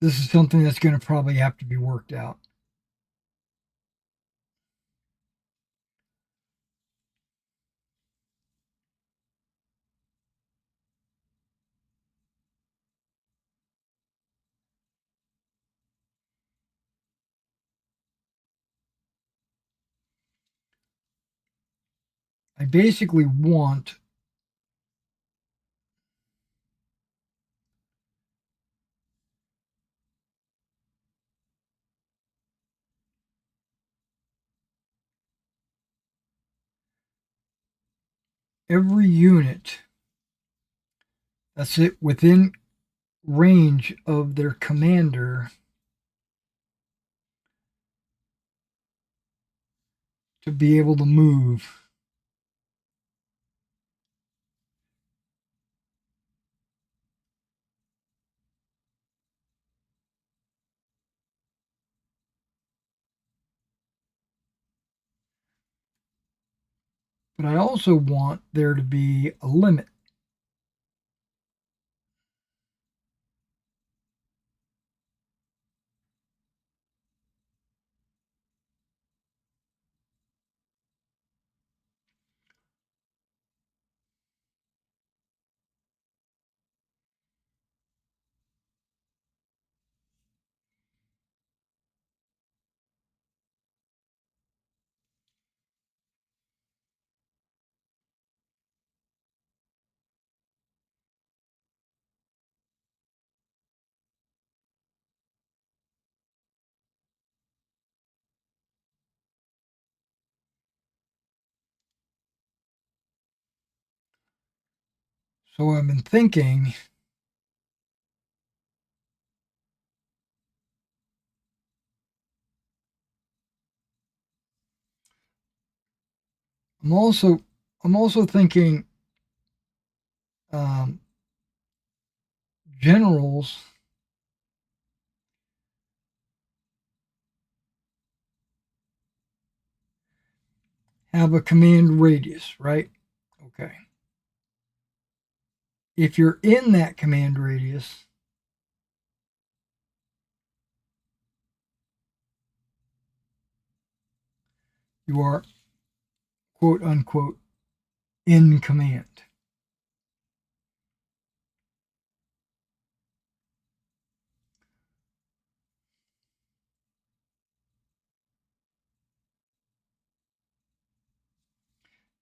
this is something that's going to probably have to be worked out. I basically want every unit that's it within range of their commander to be able to move. But I also want there to be a limit. So I've been thinking I'm also thinking um, generals have a command radius, right? Okay. If you're in that command radius, you are quote unquote in command.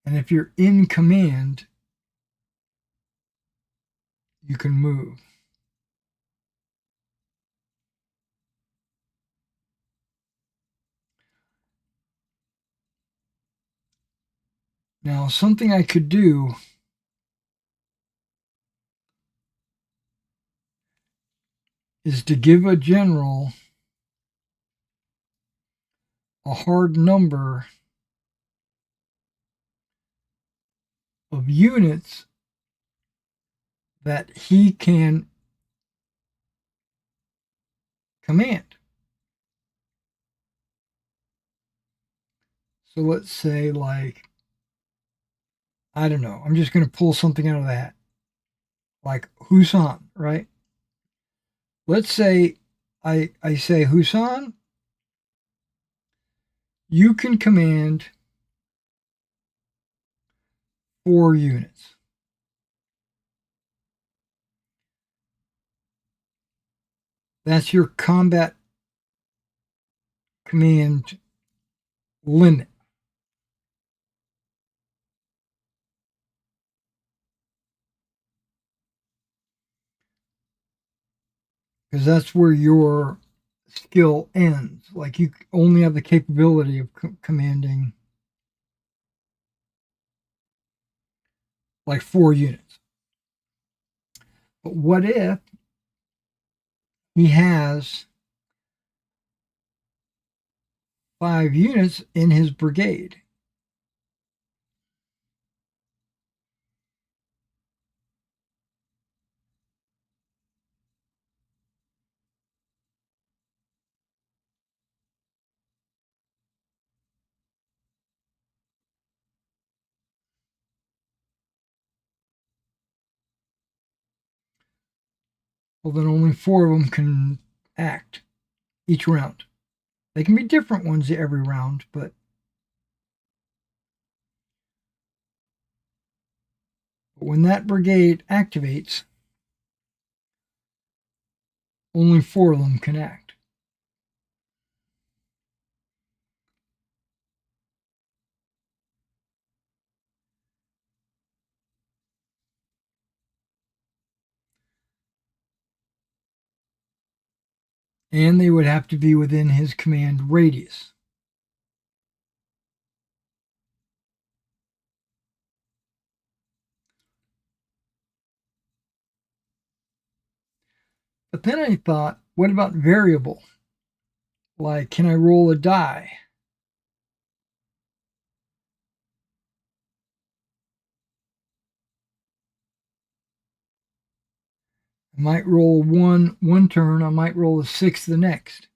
And if you're in command, you can move. Now, something I could do is to give a general a hard number of units that he can command. So let's say, like, I don't know, I'm just going to pull something out of that. Like Husan, right? Let's say I say, Husan, you can command 4 units. That's your combat command limit. Because that's where your skill ends. Like you only have the capability of commanding like 4 units. But what if he has 5 units in his brigade? Well, then only 4 of them can act each round. They can be different ones every round, but when that brigade activates, only 4 of them can act. And they would have to be within his command radius. But then I thought, what about variable? Like, can I roll a die? I might roll one turn, I might roll a 6 the next.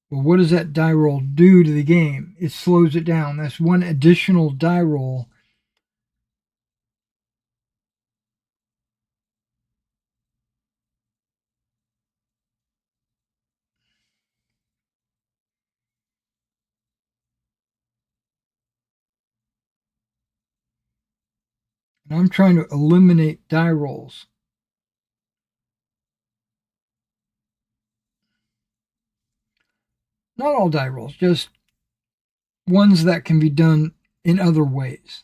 Well, what does that die roll do to the game? It slows it down. That's one additional die roll. And I'm trying to eliminate die rolls. Not all die rolls, just ones that can be done in other ways.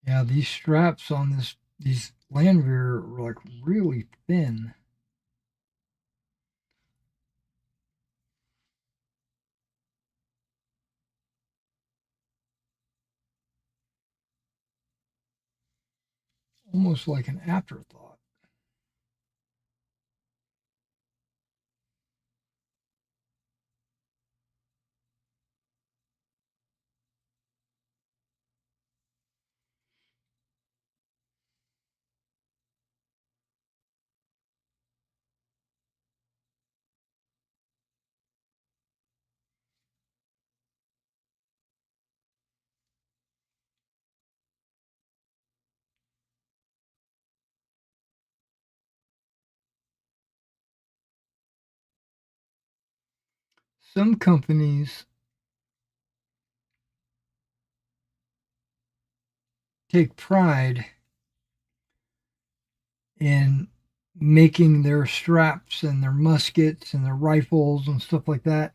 Yeah, these straps on these Landwehr are like really thin. Almost like an afterthought. Some companies take pride in making their straps and their muskets and their rifles and stuff like that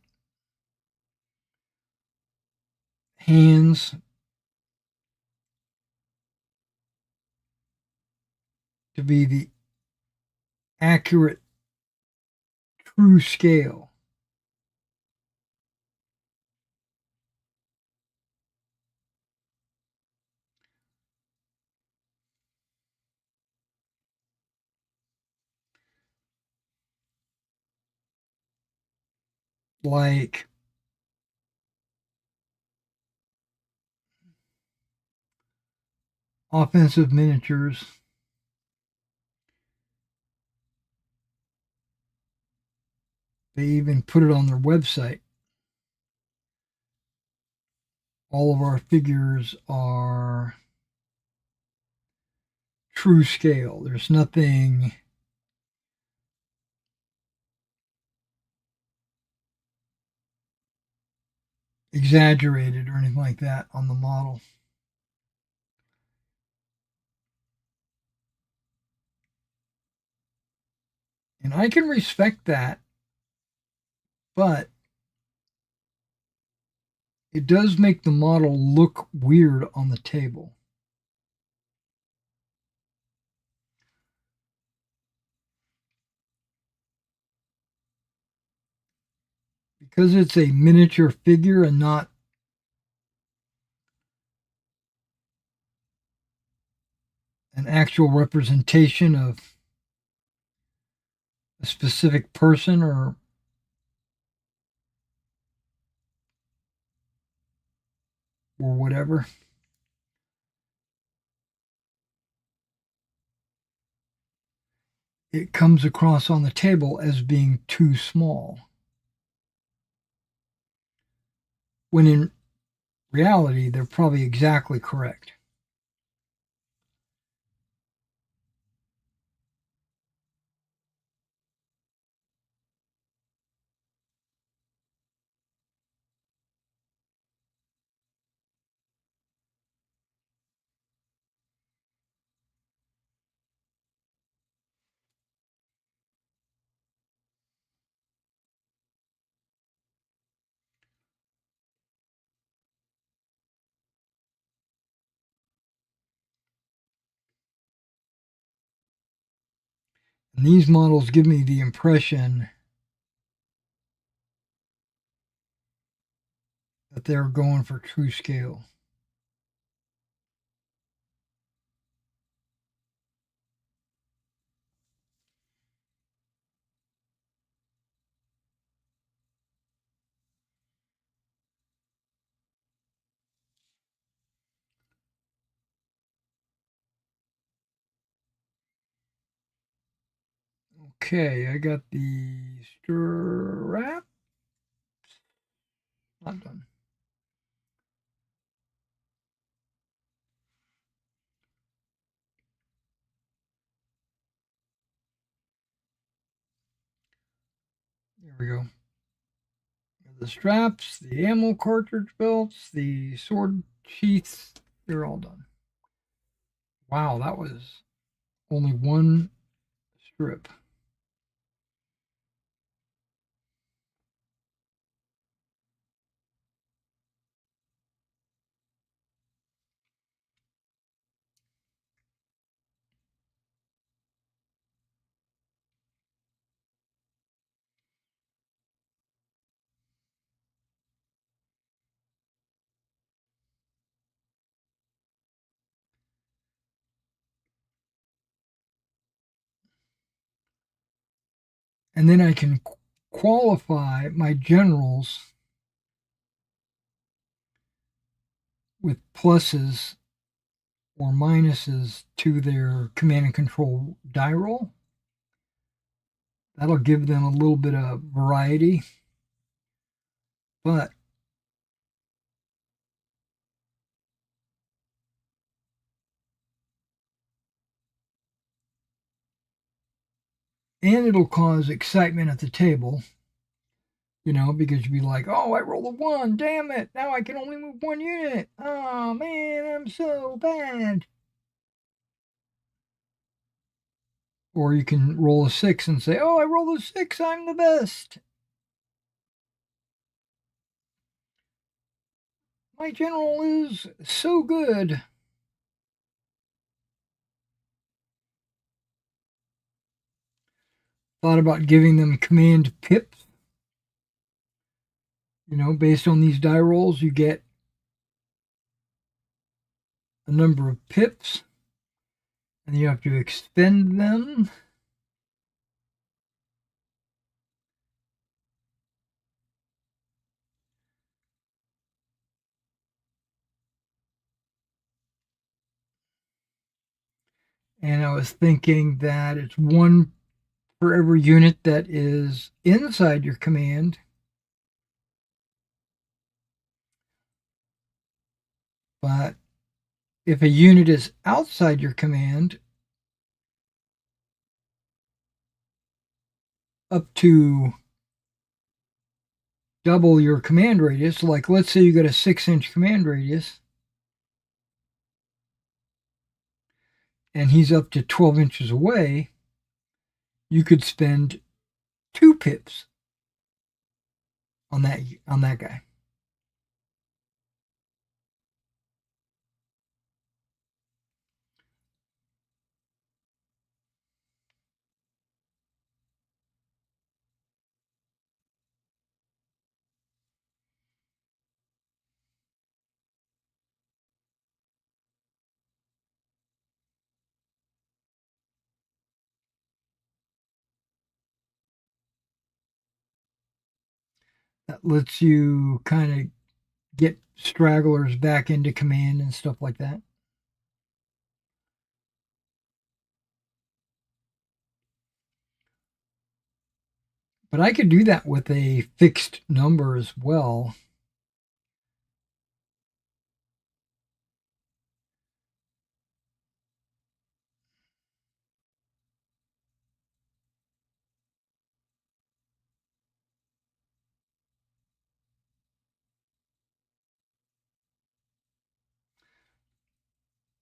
hands to be the accurate true scale. Like offensive miniatures, they even put it on their website. All of our figures are true scale. There's nothing exaggerated or anything like that on the model. And I can respect that, but it does make the model look weird on the table. Because it's a miniature figure and not an actual representation of a specific person or whatever. It comes across on the table as being too small. When in reality, they're probably exactly correct. And these models give me the impression that they're going for true scale. Okay, I got the strap. Not done. There we go. The straps, the ammo cartridge belts, the sword sheaths, they're all done. Wow, that was only one strip. and then I can qualify my generals with pluses or minuses to their command and control die roll. That'll give them a little bit of variety, but and it'll cause excitement at the table, because you'll be like, oh, I rolled a one, damn it, now I can only move one unit. Oh man, I'm so bad. Or you can roll a six and say, oh, I rolled a six, I'm the best. My general is so good. Thought about giving them command pips. Based on these die rolls, you get a number of pips, and you have to expend them. And I was thinking that it's one for every unit that is inside your command. But if a unit is outside your command, up to double your command radius. Like, let's say you got a 6-inch command radius, and he's up to 12 inches away, you could spend 2 pips on that guy. That lets you kind of get stragglers back into command and stuff like that. But I could do that with a fixed number as well.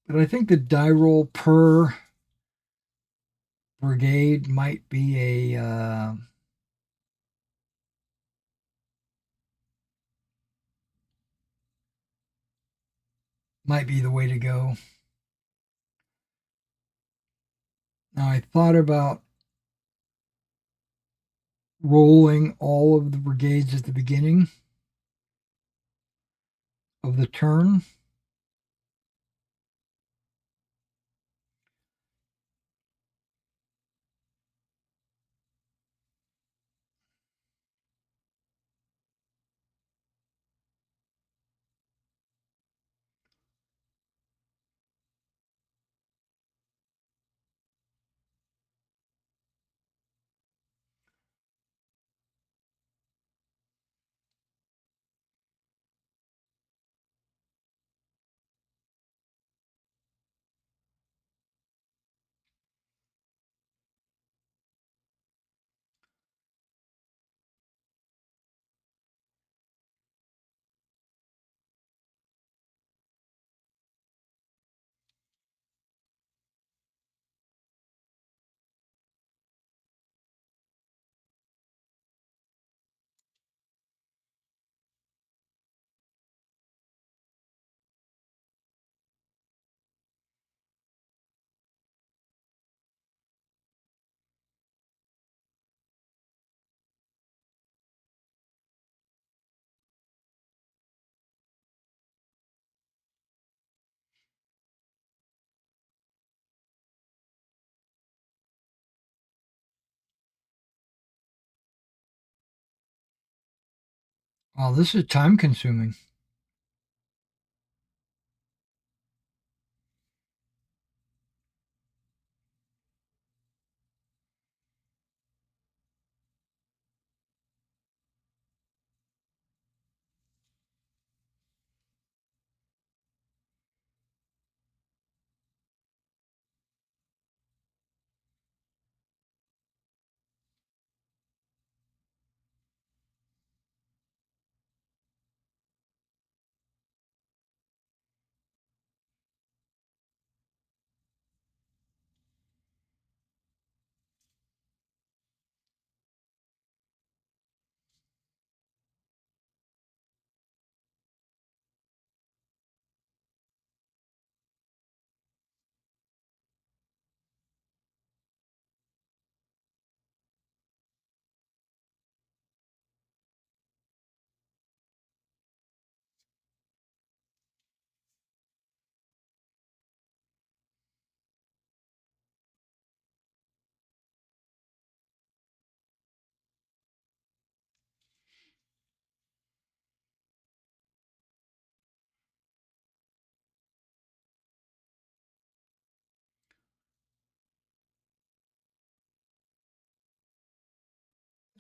But I think the die roll per brigade might be the way to go. Now I thought about rolling all of the brigades at the beginning of the turn. Wow, this is time consuming.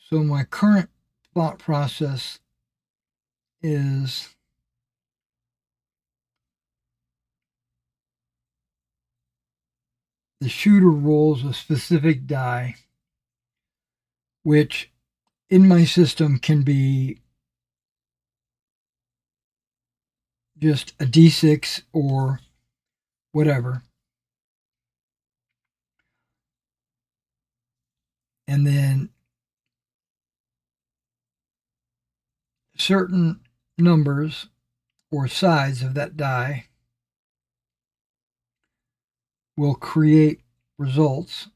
So my current thought process is the shooter rolls a specific die, which in my system can be just a d6 or whatever. And then certain numbers or sides of that die will create results.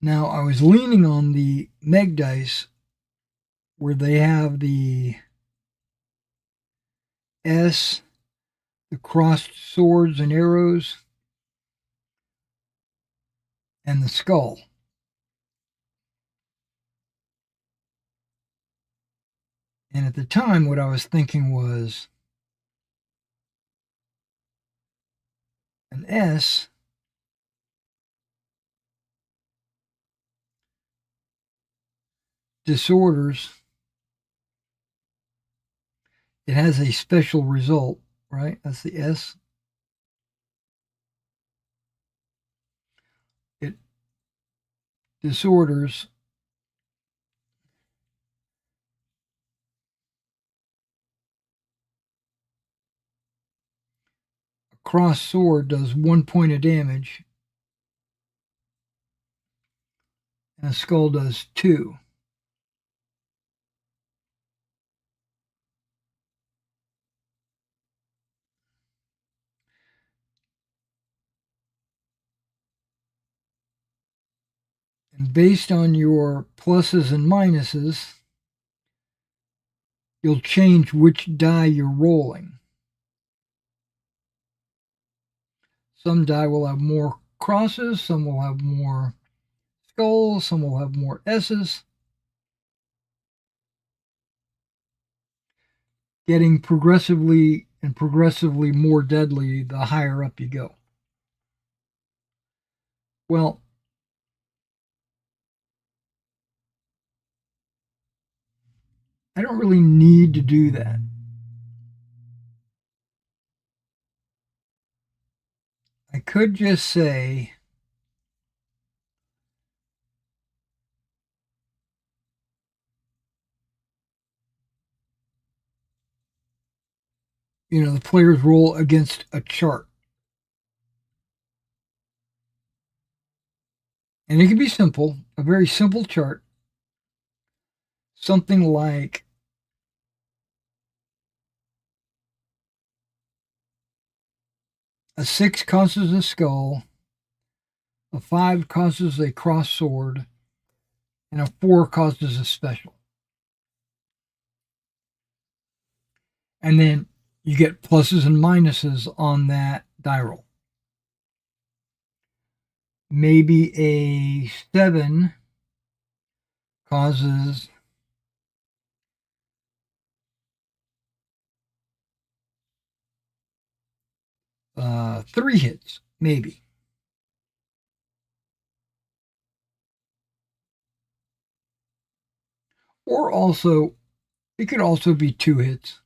Now, I was leaning on the Meg dice where they have the S, the crossed swords and arrows, and the skull. And at the time, what I was thinking was an S disorders, it has a special result, right? That's the S. It disorders a cross sword does 1 point of damage, and a skull does 2. And based on your pluses and minuses, you'll change which die you're rolling. Some die will have more crosses, some will have more skulls, some will have more S's. Getting progressively more deadly the higher up you go. Well, I don't really need to do that. I could just say, the players roll against a chart. And it can be simple, a very simple chart. Something like a 6 causes a skull, a 5 causes a cross sword, and a 4 causes a special. And then you get pluses and minuses on that die roll. maybe a 7 causes 3 hits, maybe. Or also, it could also be 2 hits.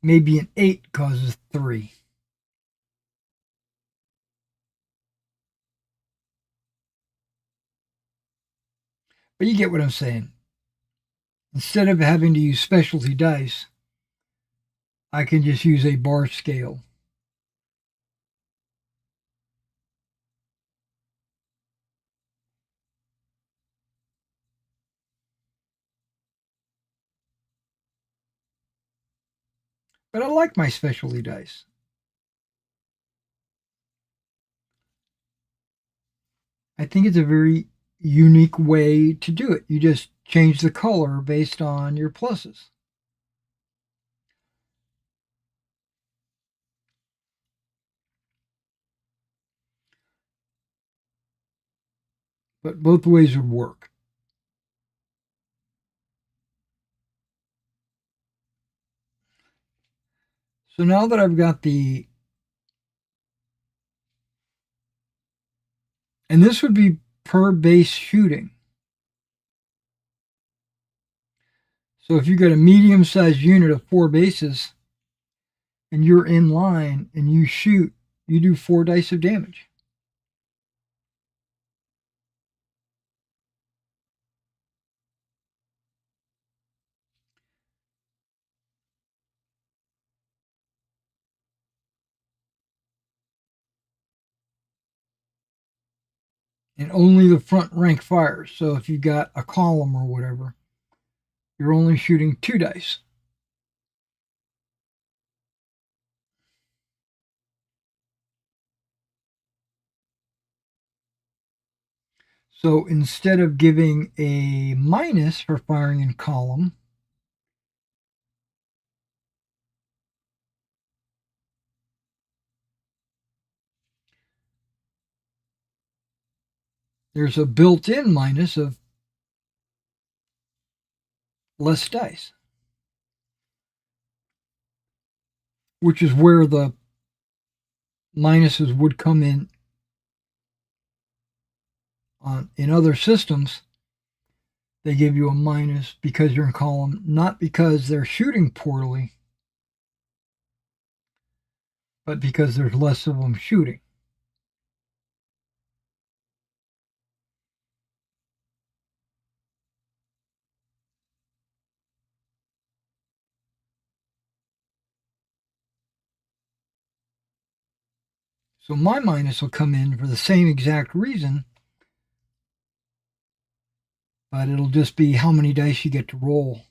Maybe an 8 causes 3. But you get what I'm saying. Instead of having to use specialty dice, I can just use a bar scale. But I like my specialty dice. I think it's a very unique way to do it. You just change the color based on your pluses. But both ways would work. So now that I've got the, and this would be per base shooting. So if you've got a medium sized unit of 4 bases and you're in line and you shoot, you do 4 dice of damage. And only the front rank fires. So if you've got a column or whatever, you're only shooting 2 dice. So instead of giving a minus for firing in column, there's a built-in minus of less dice, which is where the minuses would come in in other systems. They give you a minus because you're in column, not because they're shooting poorly, but because there's less of them shooting. So my minus will come in for the same exact reason, but it'll just be how many dice you get to roll.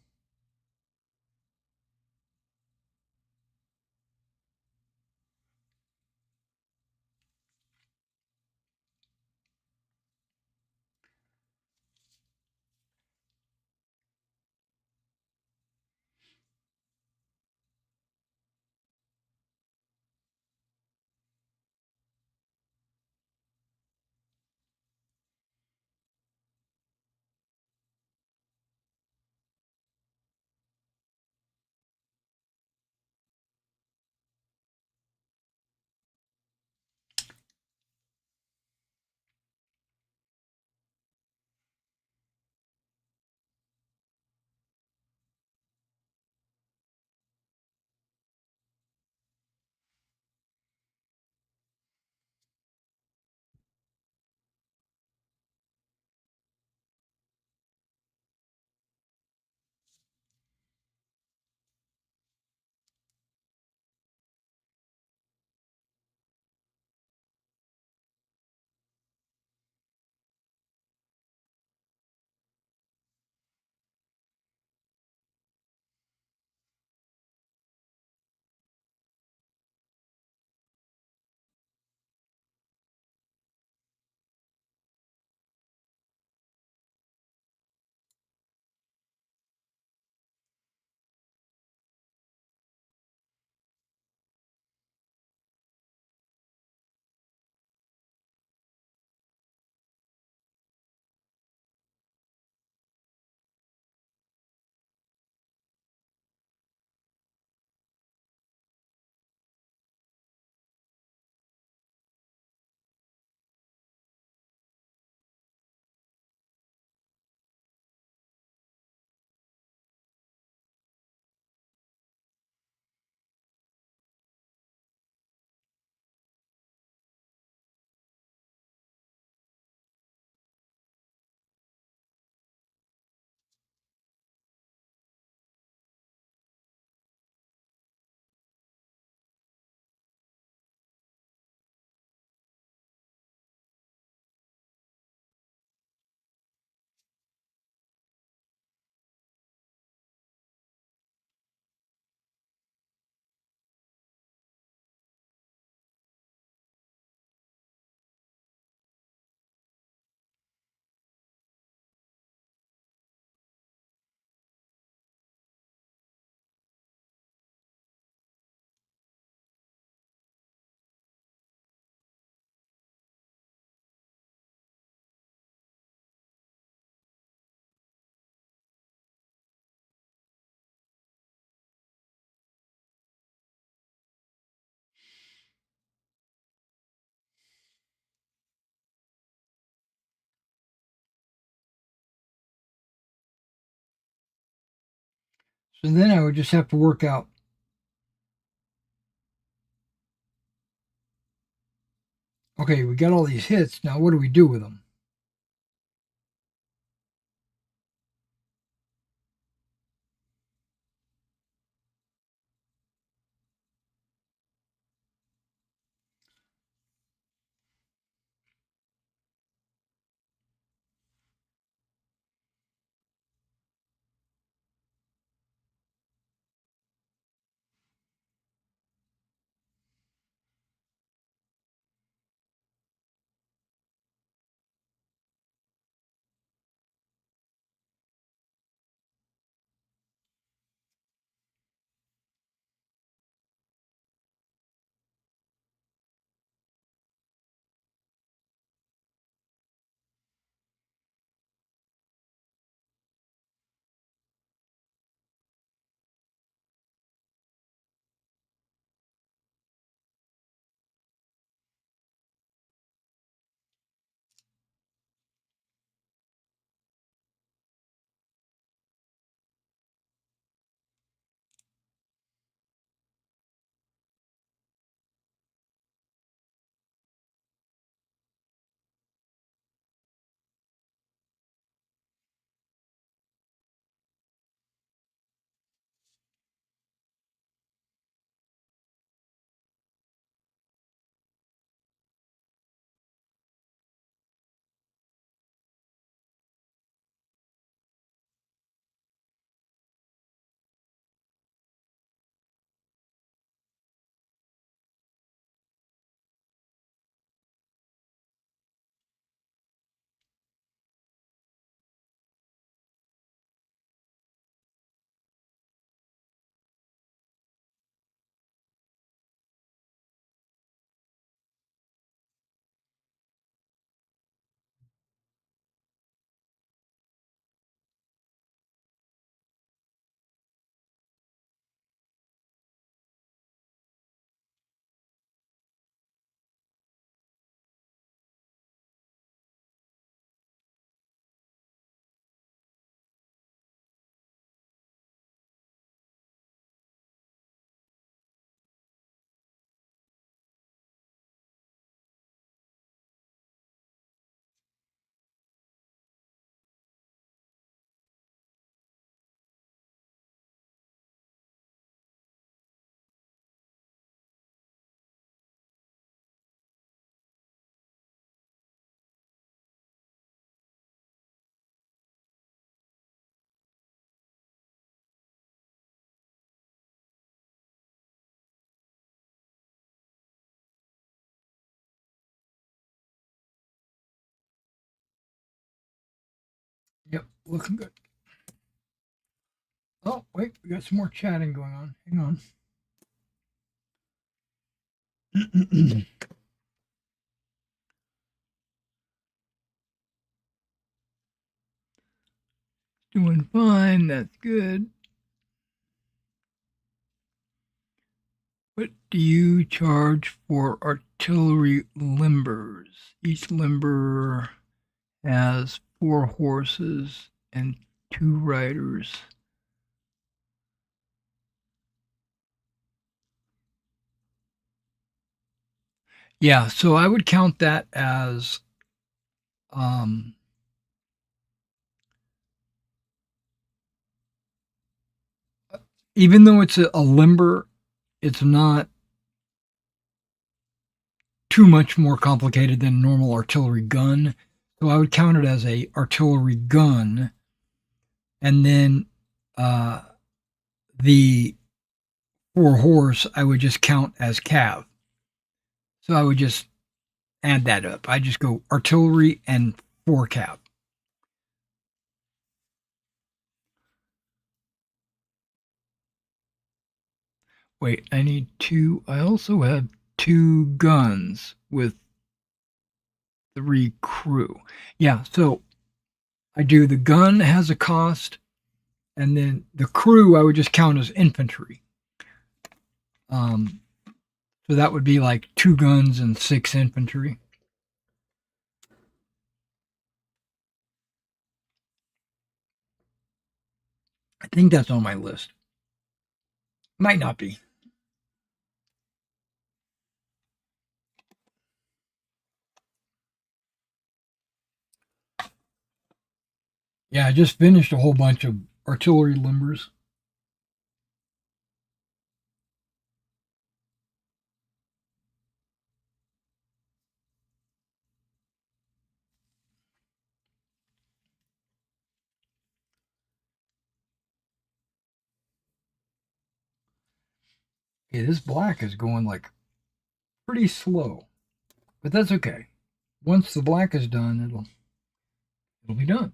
So then I would just have to work out. Okay, we got all these hits. Now what do we do with them? Yep, looking good. Oh, wait, we got some more chatting going on. Hang on. Doing fine. That's good. What do you charge for artillery limbers? Each limber has 4 horses and 2 riders. Yeah, so I would count that as even though it's a limber, it's not too much more complicated than a normal artillery gun. So I would count it as a artillery gun, and then the 4 horse I would just count as cav. So I would just add that up. I just go artillery and 4 cav. Wait, I need 2. I also have 2 guns with 3 crew. Yeah, so I do the gun has a cost, and then the crew I would just count as infantry. So that would be like 2 guns and 6 infantry. I think that's on my list. Might not be. Yeah, I just finished a whole bunch of artillery limbers. Okay, this black is going like pretty slow, but that's okay. Once the black is done, it'll be done,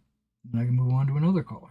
and I can move on to another color.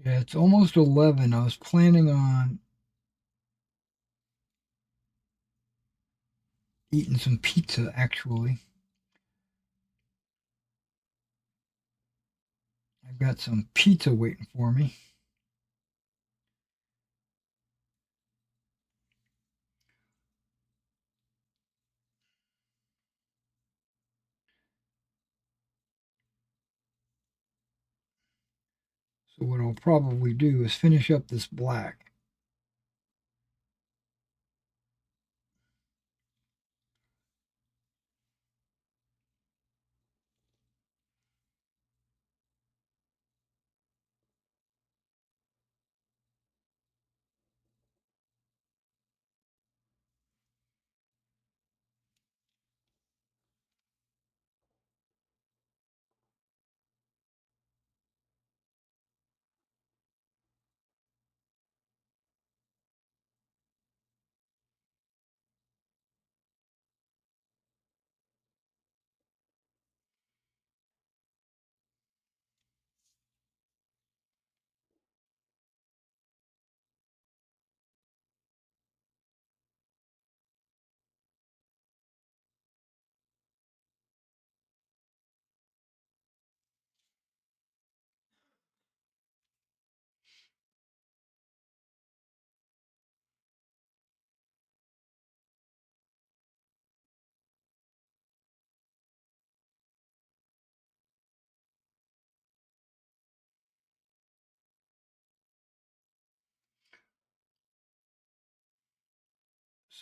Yeah, it's almost 11. I was planning on eating some pizza, actually. I've got some pizza waiting for me. So what I'll probably do is finish up this black.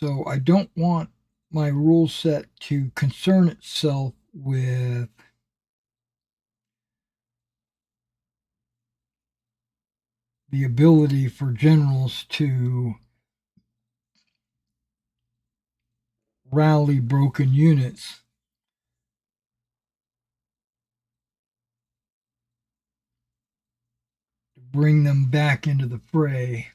So I don't want my rule set to concern itself with the ability for generals to rally broken units. Bring them back into the fray.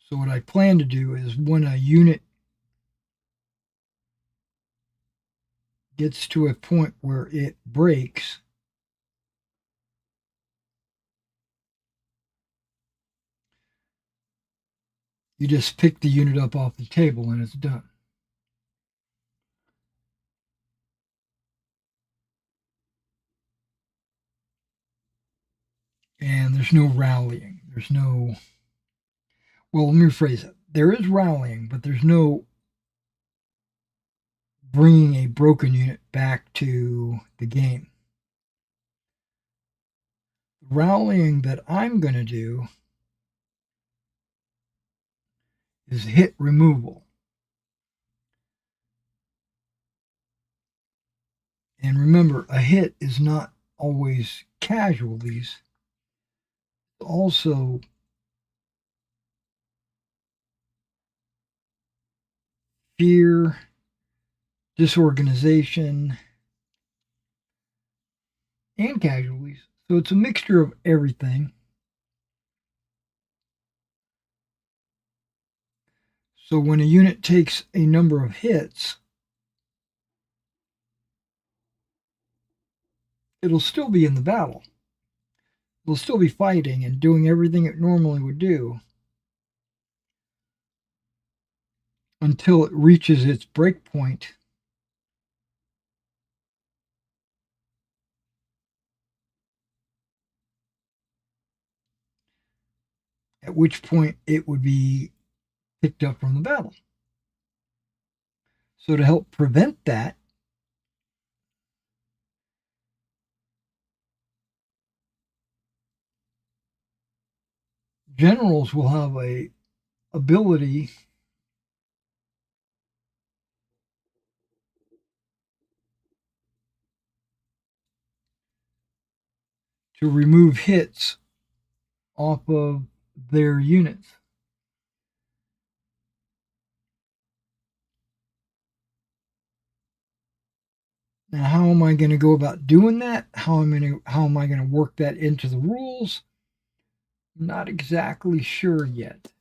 So what I plan to do is when a unit gets to a point where it breaks, you just pick the unit up off the table and it's done. And there's no rallying. There's no, well, let me rephrase it. There is rallying, but there's no bringing a broken unit back to the game. The rallying that I'm going to do is hit removal. And remember, a hit is not always casualties. Also, fear, disorganization, and casualties. So it's a mixture of everything. So when a unit takes a number of hits, it'll still be in the battle. It'll still be fighting and doing everything it normally would do until it reaches its break point. At which point it would be picked up from the battle. So to help prevent that, generals will have a ability to remove hits off of their units. Now, how am I going to go about doing that? How am I going to work that into the rules? Not exactly sure yet.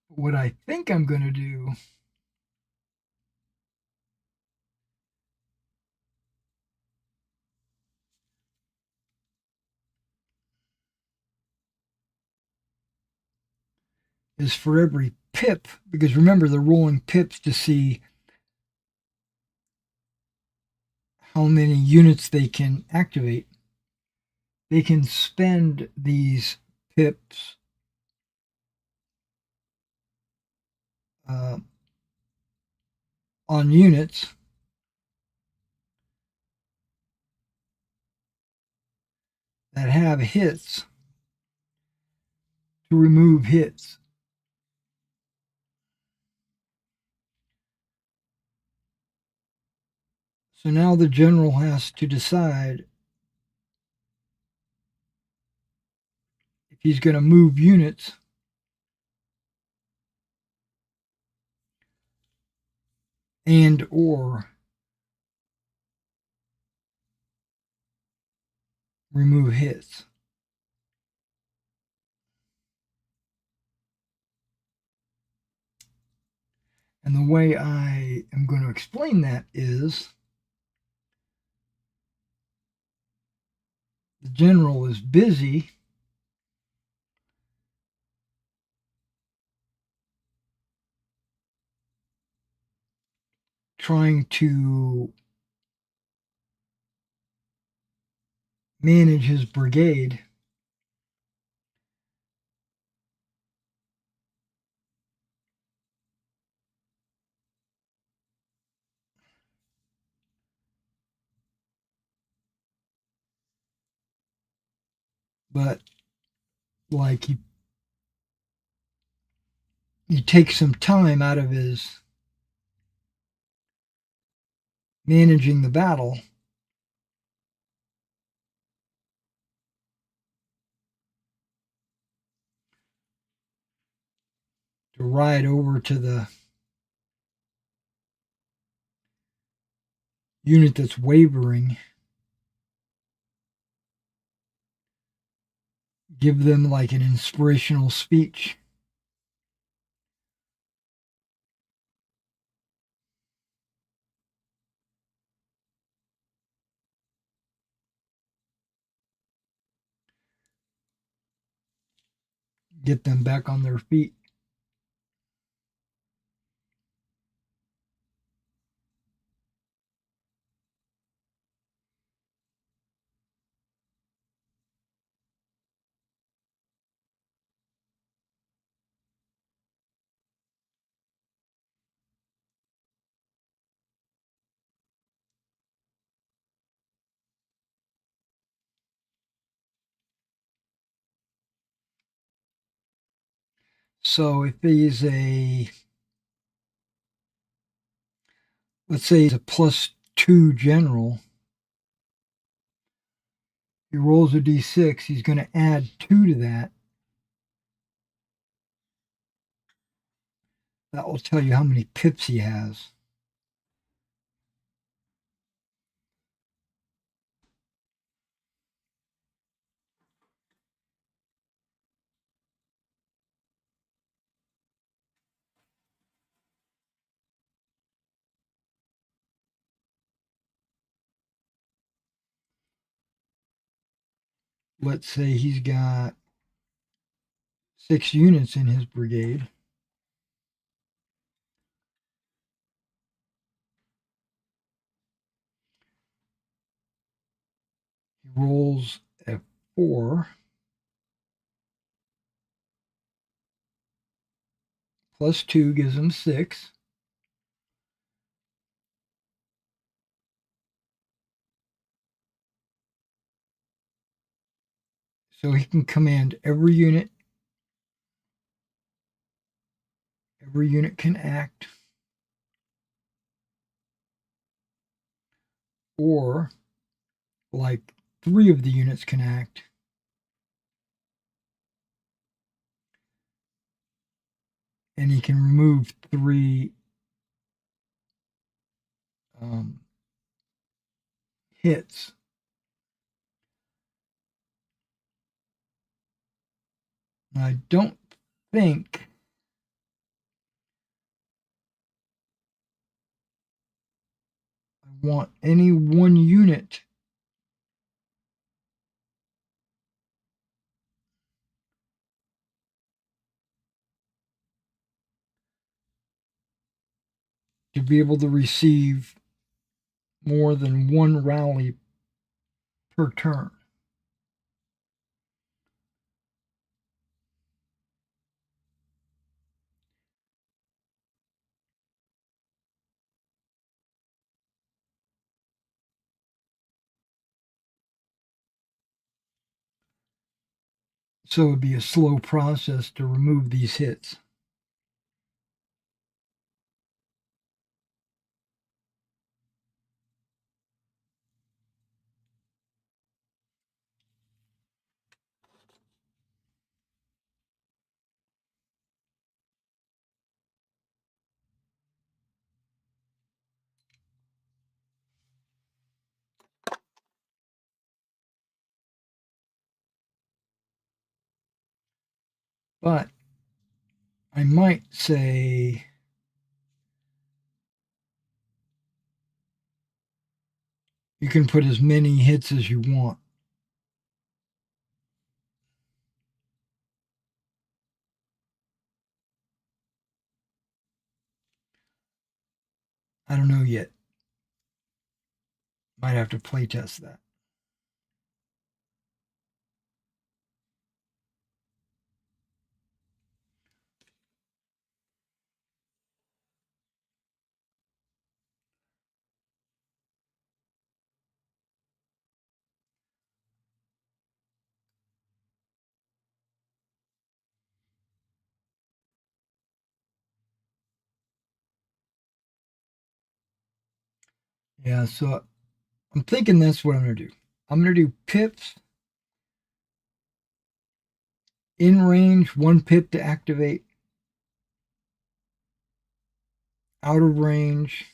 What I think I'm going to do is for every pip, because remember they're rolling pips to see how many units they can activate. They can spend these pips uh, on units that have hits to remove hits. So now the general has to decide if he's going to move units and or remove hits. And the way I am going to explain that is the general is busy trying to manage his brigade, but like he takes some time out of his managing the battle to ride over to the unit that's wavering, give them like an inspirational speech. Get them back on their feet. So if he's let's say he's a +2 general, he rolls a d6, he's going to add 2 to that. That will tell you how many pips he has. Let's say he's got 6 units in his brigade. He rolls a 4 plus 2 gives him 6. So he can command every unit. Every unit can act. Or, like, 3 of the units can act. And he can remove 3 hits. I don't think I want any one unit to be able to receive more than 1 rally per turn. So it would be a slow process to remove these hits. But I might say you can put as many hits as you want. I don't know yet. Might have to play test that. Yeah, so I'm thinking that's what I'm going to do. I'm going to do pips in range, 1 pip to activate, out of range,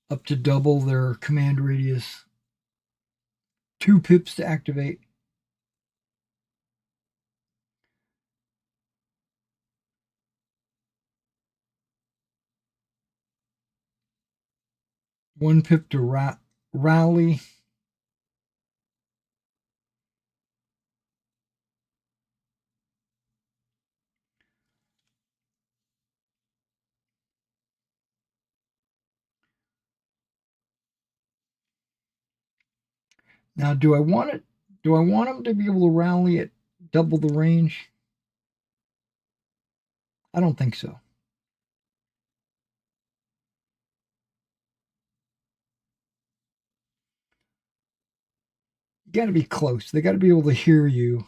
up to double their command radius, 2 pips to activate. One pip to rally. Now, do I want it? Do I want them to be able to rally at double the range? I don't think so. You got to be close. They got to be able to hear you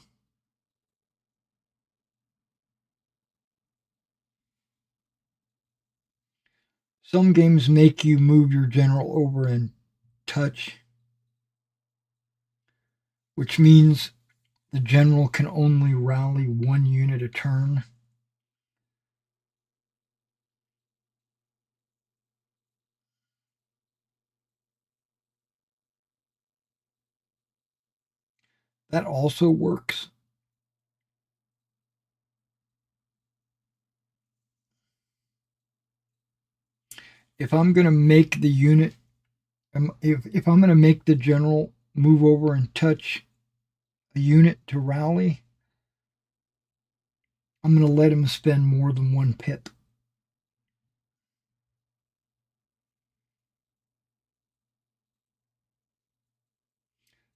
Some games make you move your general over and touch, which means the general can only rally one unit a turn. That also works. If I'm going to make the unit, if I'm going to make the general move over and touch a unit to rally, I'm going to let him spend more than one pip.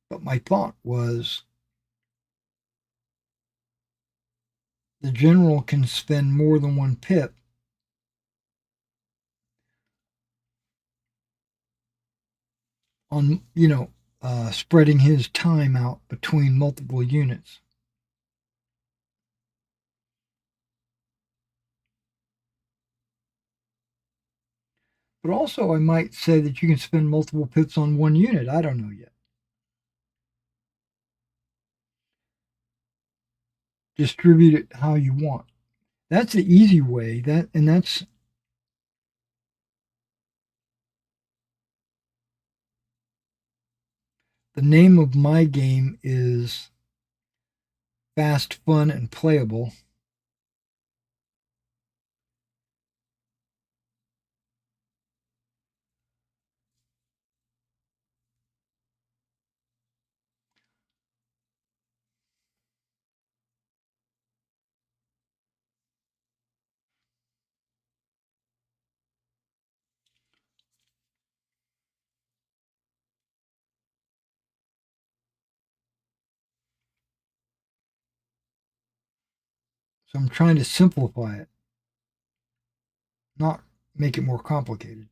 But my thought was the general can spend more than one pip on, spreading his time out between multiple units. But also, I might say that you can spend multiple pips on one unit. I don't know yet. Distribute it how you want. That's the easy way. That's the name of my game is Fast, Fun, and Playable. So I'm trying to simplify it, not make it more complicated.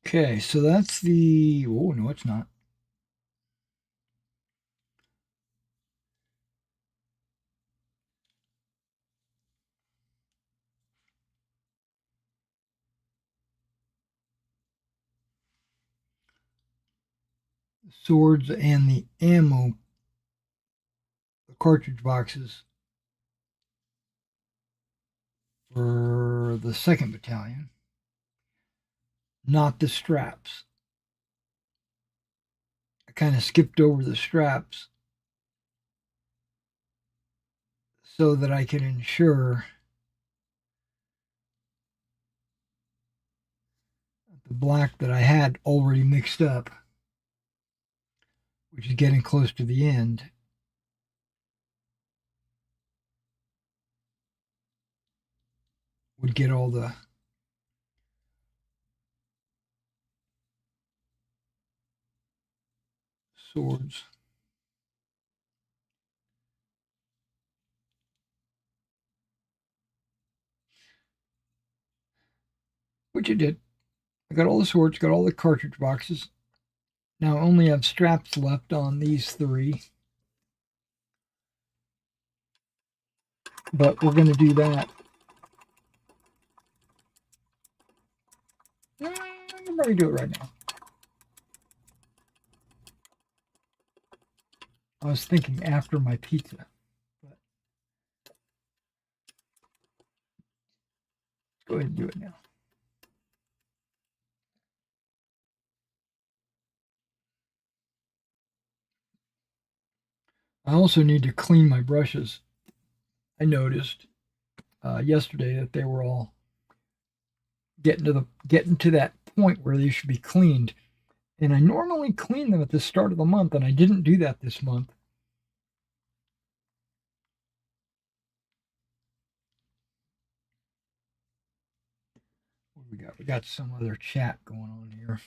Okay, so that's the. Oh, no, it's not. The swords and the ammo, the cartridge boxes for the 2nd Battalion, not the straps. I kind of skipped over the straps so that I could ensure the black that I had already mixed up, which is getting close to the end, would get all the swords. Which it did. I got all the swords, got all the cartridge boxes. Now I only have straps left on these 3. but we're going to do that. I'm ready to do it right now. I was thinking after my pizza. But let's go ahead and do it now. I also need to clean my brushes. I noticed yesterday that they were all getting to that point where they should be cleaned. And I normally clean them at the start of the month, and I didn't do that this month. What do we got? We got some other chat going on here.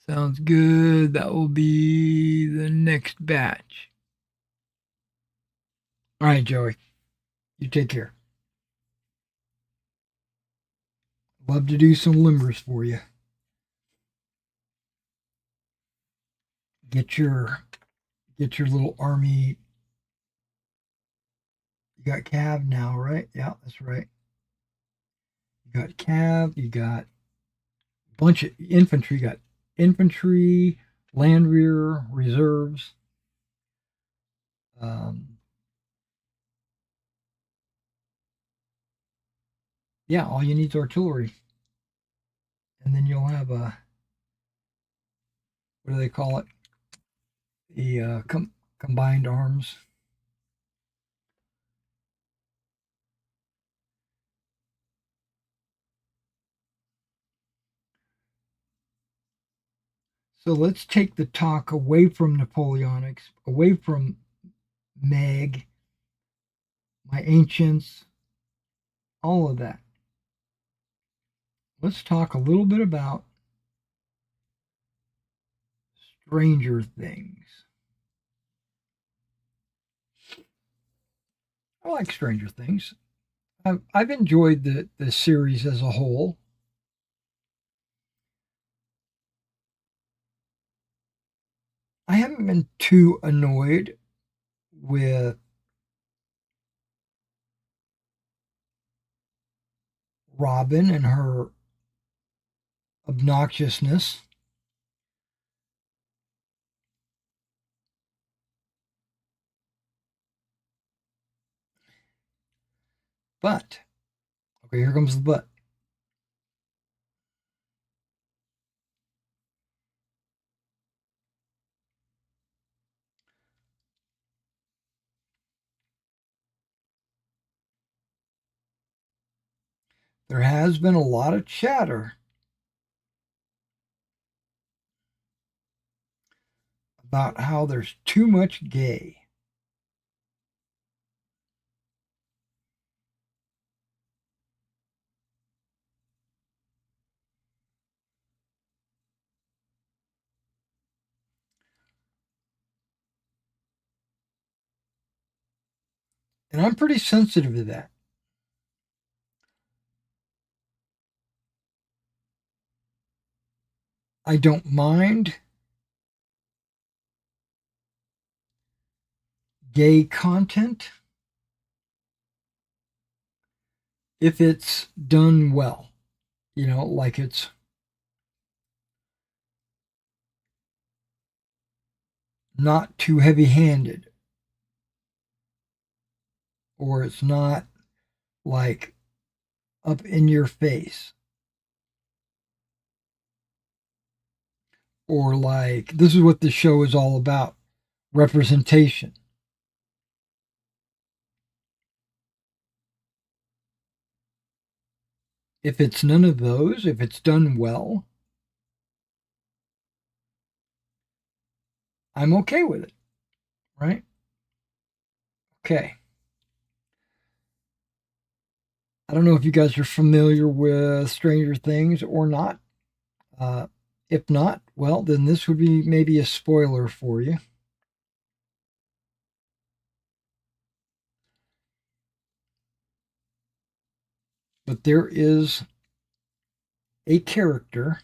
Sounds good. That will be the next batch. All right, Joey. You take care. Love to do some limbers for you. Get your little army. You got Cav now, right? Yeah, that's right. You got Cav. You got a bunch of infantry. You got infantry, Landwehr, reserves. Yeah, all you need is artillery. And then you'll have a, what do they call it? The combined arms. So let's take the talk away from Napoleonics, away from Meg, my ancients, all of that. Let's talk a little bit about Stranger Things. I like Stranger Things. I've enjoyed the series as a whole. I haven't been too annoyed with Robin and her obnoxiousness. But, okay, here comes the but. There has been a lot of chatter about how there's too much gay. And I'm pretty sensitive to that. I don't mind gay content if it's done well. You know, like it's not too heavy handed, or it's not like up in your face, or like this is what the show is all about, representation. If it's none of those, if it's done well, I'm okay with it, right? Okay. I don't know if you guys are familiar with Stranger Things or not. If not, well, then this would be maybe a spoiler for you. But there is a character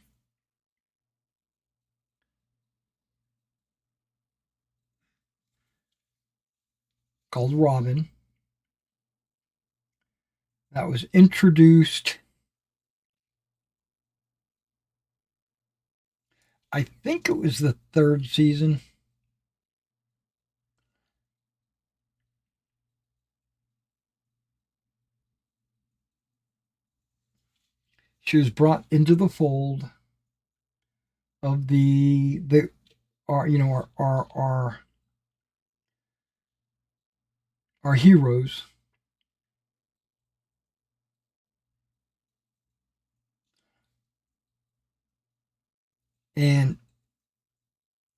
called Robin that was introduced, I think it was the third season. She was brought into the fold of our you know our heroes, and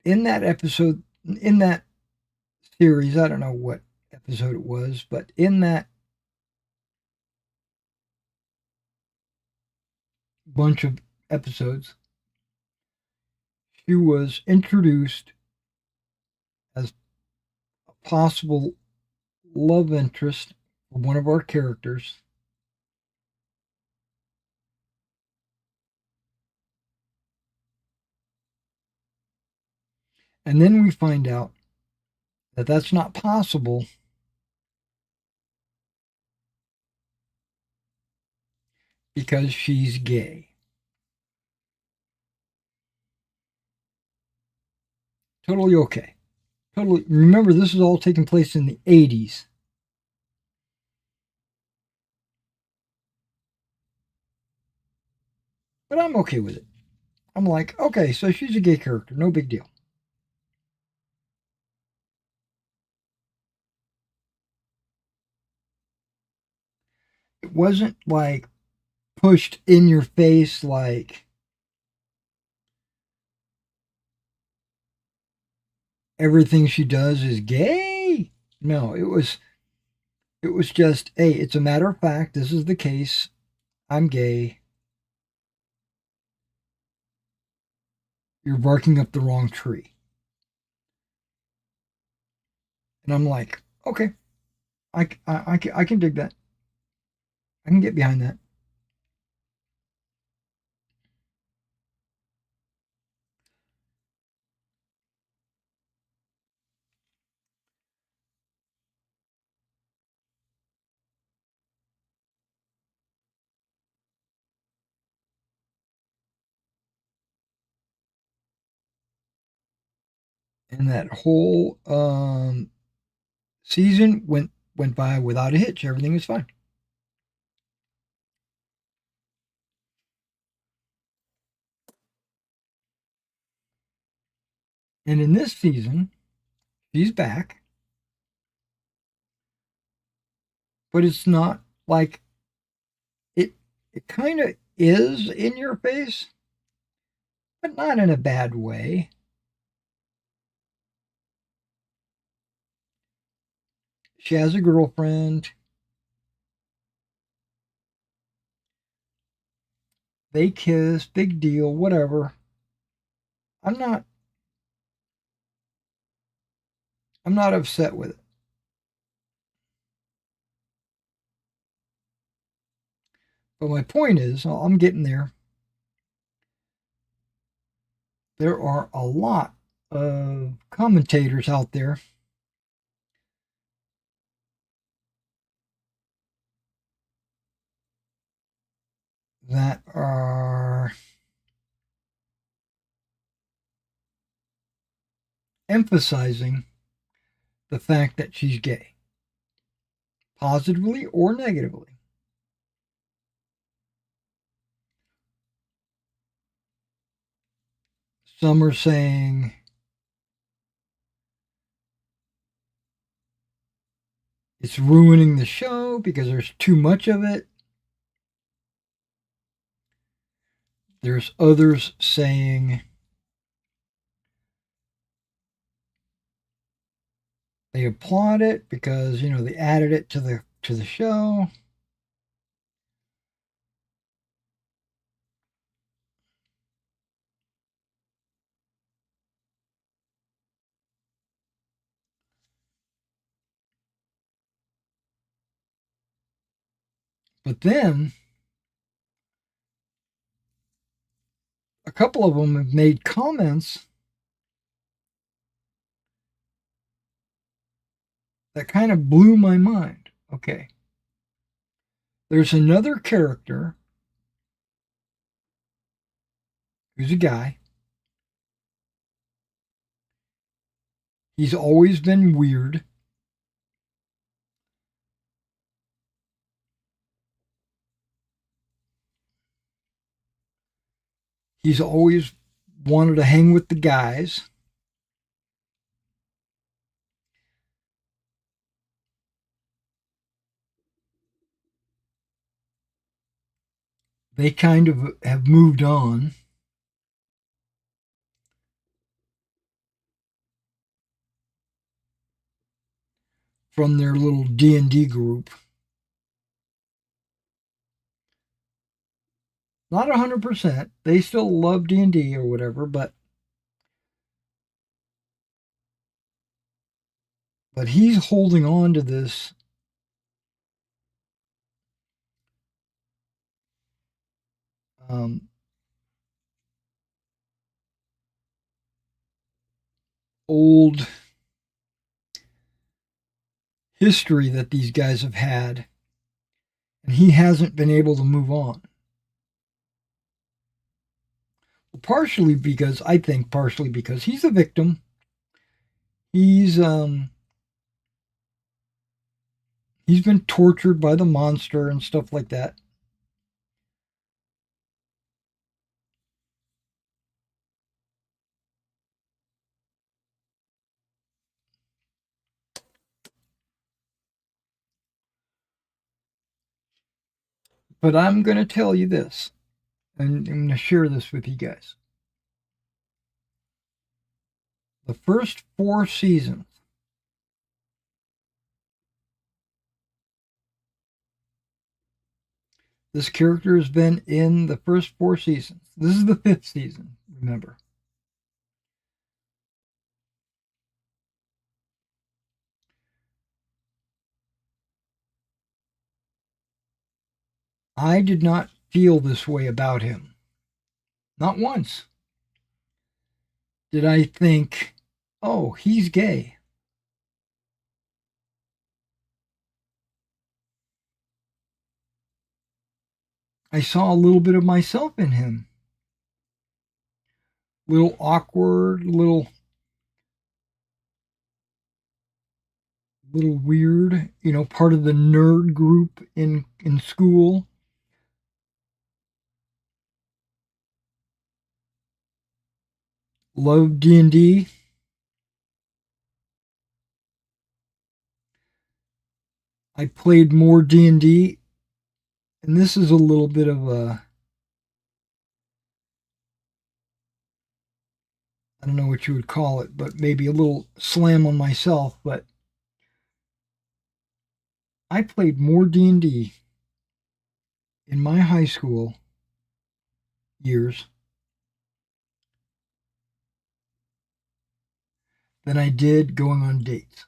in that episode, in that series, I don't know what episode it was, but in that bunch of episodes, she was introduced as a possible love interest for one of our characters. And then we find out that that's not possible because she's gay. Totally okay. Totally. Remember, this is all taking place in the 80s. But I'm okay with it. I'm like, okay, so she's a gay character. No big deal. It wasn't like pushed in your face like everything she does is gay. No, it was just, hey, it's a matter of fact. This is the case. I'm gay. You're barking up the wrong tree. And I'm like, okay, I can dig that. I can get behind that. And that whole season went by without a hitch. Everything was fine. And in this season, she's back, but it's not like it. It kind of is in your face, but not in a bad way. She has a girlfriend. They kiss, big deal, whatever. I'm not I'm not upset with it. But my point is, I'm getting there. There are a lot of commentators out there that are emphasizing the fact that she's gay, positively or negatively. Some are saying it's ruining the show because there's too much of it. There's others saying they applaud it because they added it to the show. But then a couple of them have made comments that kind of blew my mind. Okay. There's another character who's a guy. He's always been weird. He's always wanted to hang with the guys. They kind of have moved on. From their little D&D group. Not 100%. They still love D&D or whatever, but he's holding on to this old history that these guys have had, and he hasn't been able to move on. Partially because he's a victim. He's been tortured by the monster and stuff like that. But I'm going to tell you this, and I'm going to share this with you guys. The first 4 seasons, this character has been in the first 4 seasons. This is the 5th season, remember. I did not feel this way about him. Not once did I think, oh, he's gay. I saw a little bit of myself in him. Little awkward, little weird, part of the nerd group in school. Loved D&D. I played more D&D, and this is a little bit of a, I don't know what you would call it, but maybe a little slam on myself, but I played more D&D in my high school years than I did going on dates.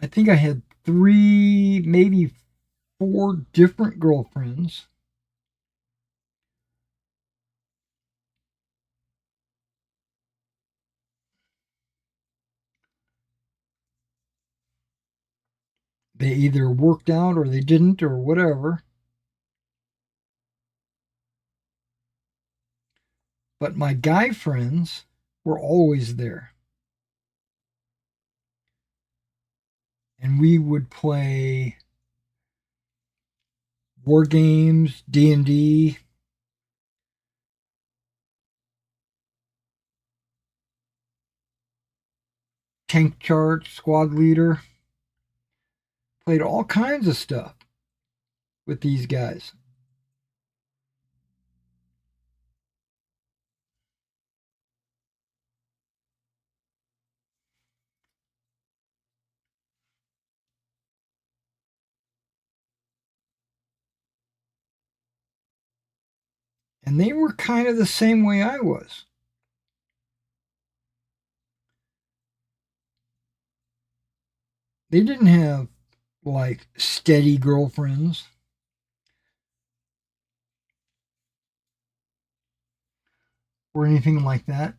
I think I had 3, maybe 4 different girlfriends. They either worked out or they didn't or whatever. But my guy friends were always there. And we would play war games, D&D, tank chart, squad leader. Played all kinds of stuff with these guys. And they were kind of the same way I was. They didn't have like steady girlfriends. or anything like that.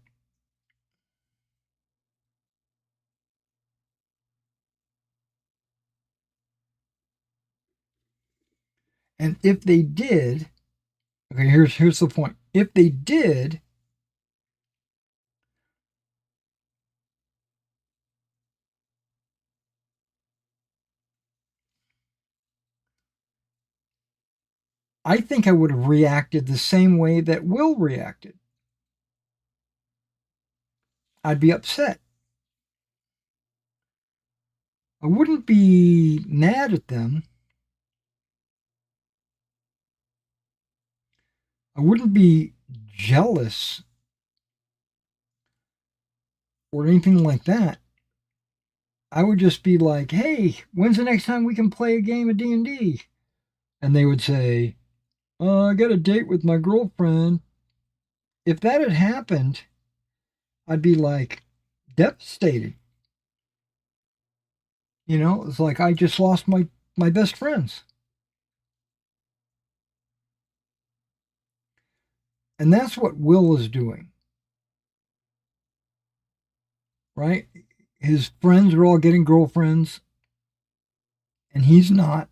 And if they did, okay, here's the point. If they did, I think I would have reacted the same way that Will reacted. I'd be upset. I wouldn't be mad at them. I wouldn't be jealous or anything like that. I would just be like, "Hey, when's the next time we can play a game of D&D?" And they would say, "I got a date with my girlfriend." If that had happened, I'd be like devastated. You know, it's like I just lost my best friends. And that's what Will is doing, right? His friends are all getting girlfriends, and he's not.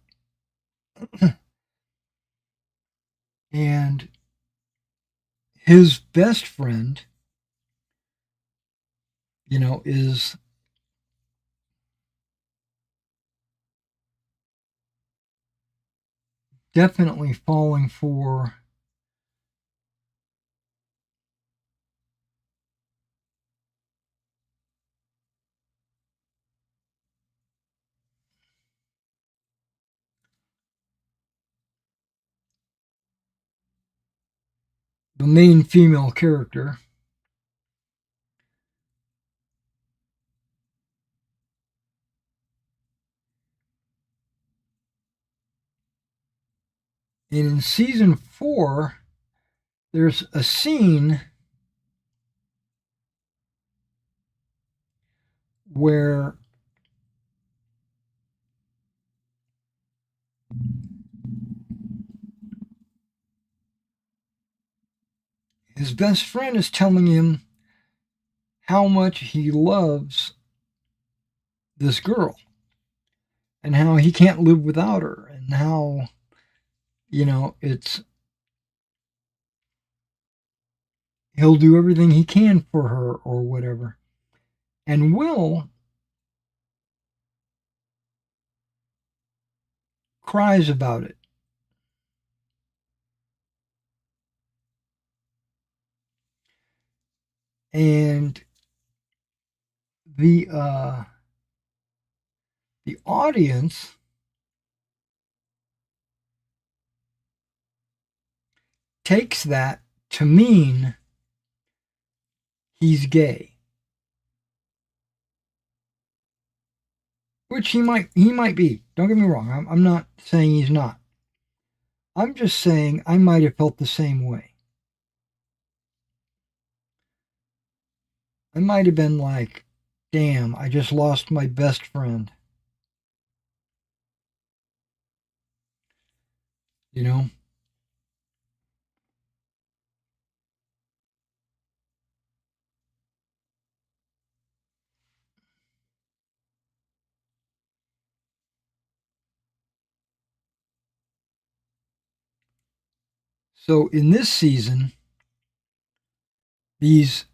And his best friend, is definitely falling for the main female character. And in season 4, there's a scene where his best friend is telling him how much he loves this girl and how he can't live without her and how, it's he'll do everything he can for her or whatever. And Will cries about it. And the audience takes that to mean he's gay. Which he might be. Don't get me wrong. I'm not saying he's not. I'm just saying I might have felt the same way. I might have been like, damn, I just lost my best friend. You know? So in this season, these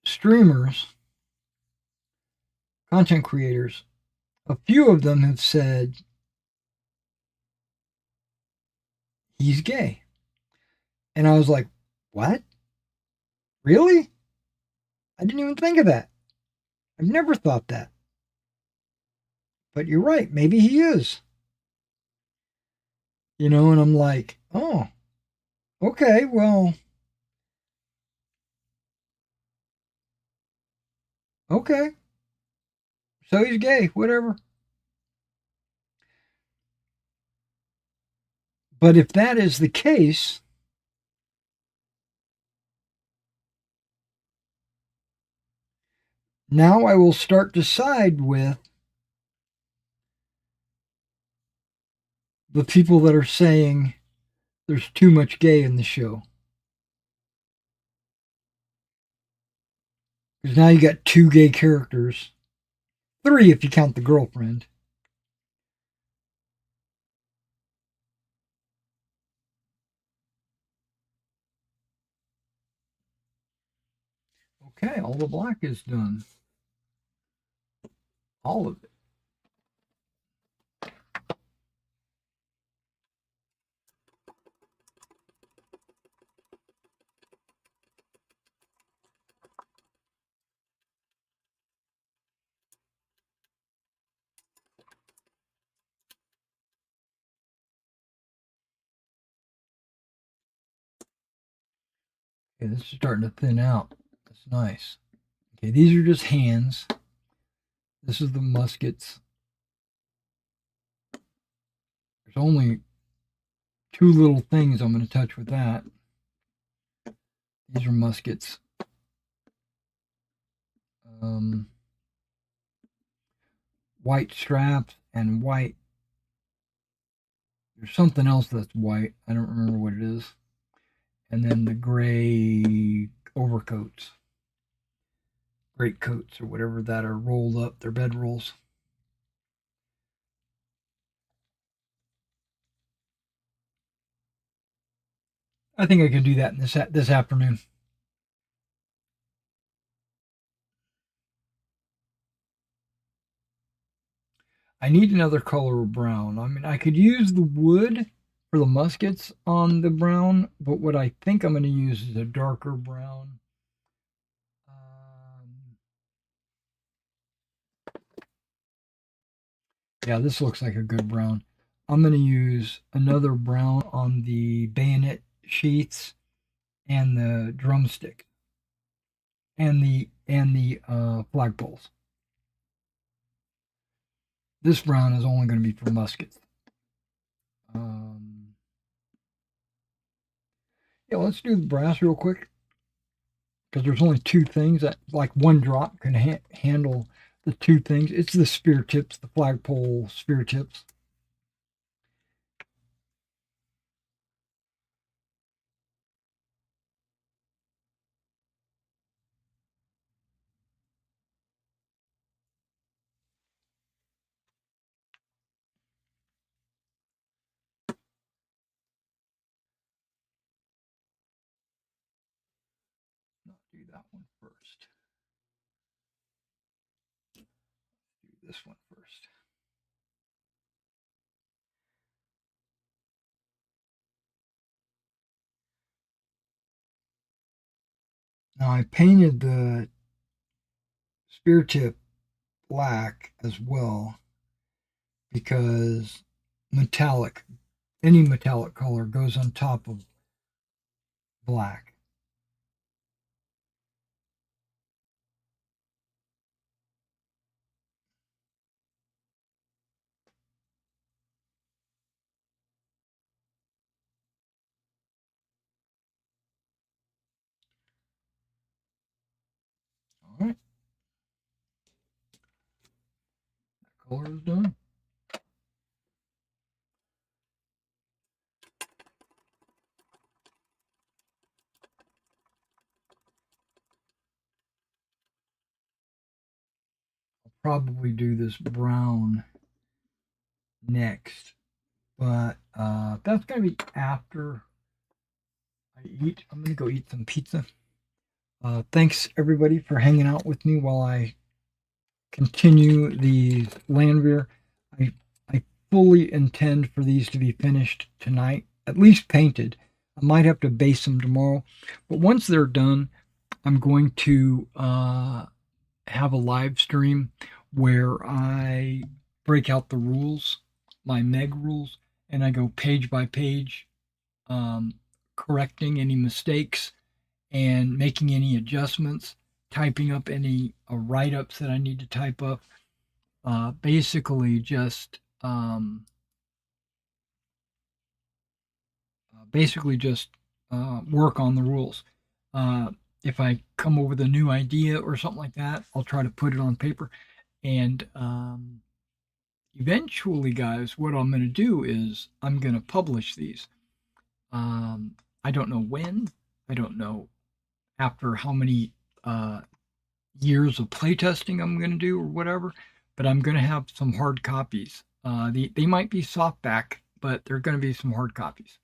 streamers, content creators, a few of them have said he's gay. And I was like, what? Really? I didn't even think of that. I've never thought that. But you're right. Maybe he is. And I'm like, oh, okay, well, okay. So he's gay, whatever. But if that is the case, now I will start to side with the people that are saying there's too much gay in the show. Because now you got 2 gay characters. 3 if you count the girlfriend. Okay, all the black is done. All of it. Okay, this is starting to thin out. That's nice. Okay, these are just hands. This is the muskets. There's only 2 little things I'm going to touch with that. These are muskets. White straps and white. There's something else that's white. I don't remember what it is. And then the gray overcoats. Great coats or whatever that are rolled up. They're bed rolls. I think I can do that in this afternoon. I need another color of brown. I mean, I could use the wood for the muskets on the brown, but what I think I'm going to use is a darker brown. Yeah, this looks like a good brown. I'm going to use another brown on the bayonet sheaths and the drumstick and the flagpoles. This brown is only going to be for muskets. Yeah, let's do the brass real quick because there's only 2 things that, like, one drop can handle the 2 things. It's the spear tips, the flagpole spear tips. Not do that one first. Do this one first. Now I painted the spear tip black as well because metallic, any metallic color goes on top of black. All right, that color is done. I'll probably do this brown next, but that's gonna be after I eat. I'm gonna go eat some pizza. Thanks everybody for hanging out with me while I continue the Landwehr. I fully intend for these to be finished tonight, at least painted. I might have to base them tomorrow, but once they're done, I'm going to have a live stream where I break out the rules, my Meg rules, and I go page by page, correcting any mistakes and making any adjustments, typing up any write ups that I need to type up. Basically, just work on the rules. If I come up with a new idea or something like that, I'll try to put it on paper. And eventually, guys, what I'm going to do is I'm going to publish these. I don't know when. I don't know after how many years of playtesting I'm going to do or whatever, but I'm going to have some hard copies. They might be softback, but they're going to be some hard copies.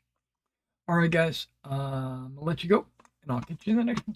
All right, guys, I'll let you go, and I'll catch you in the next one.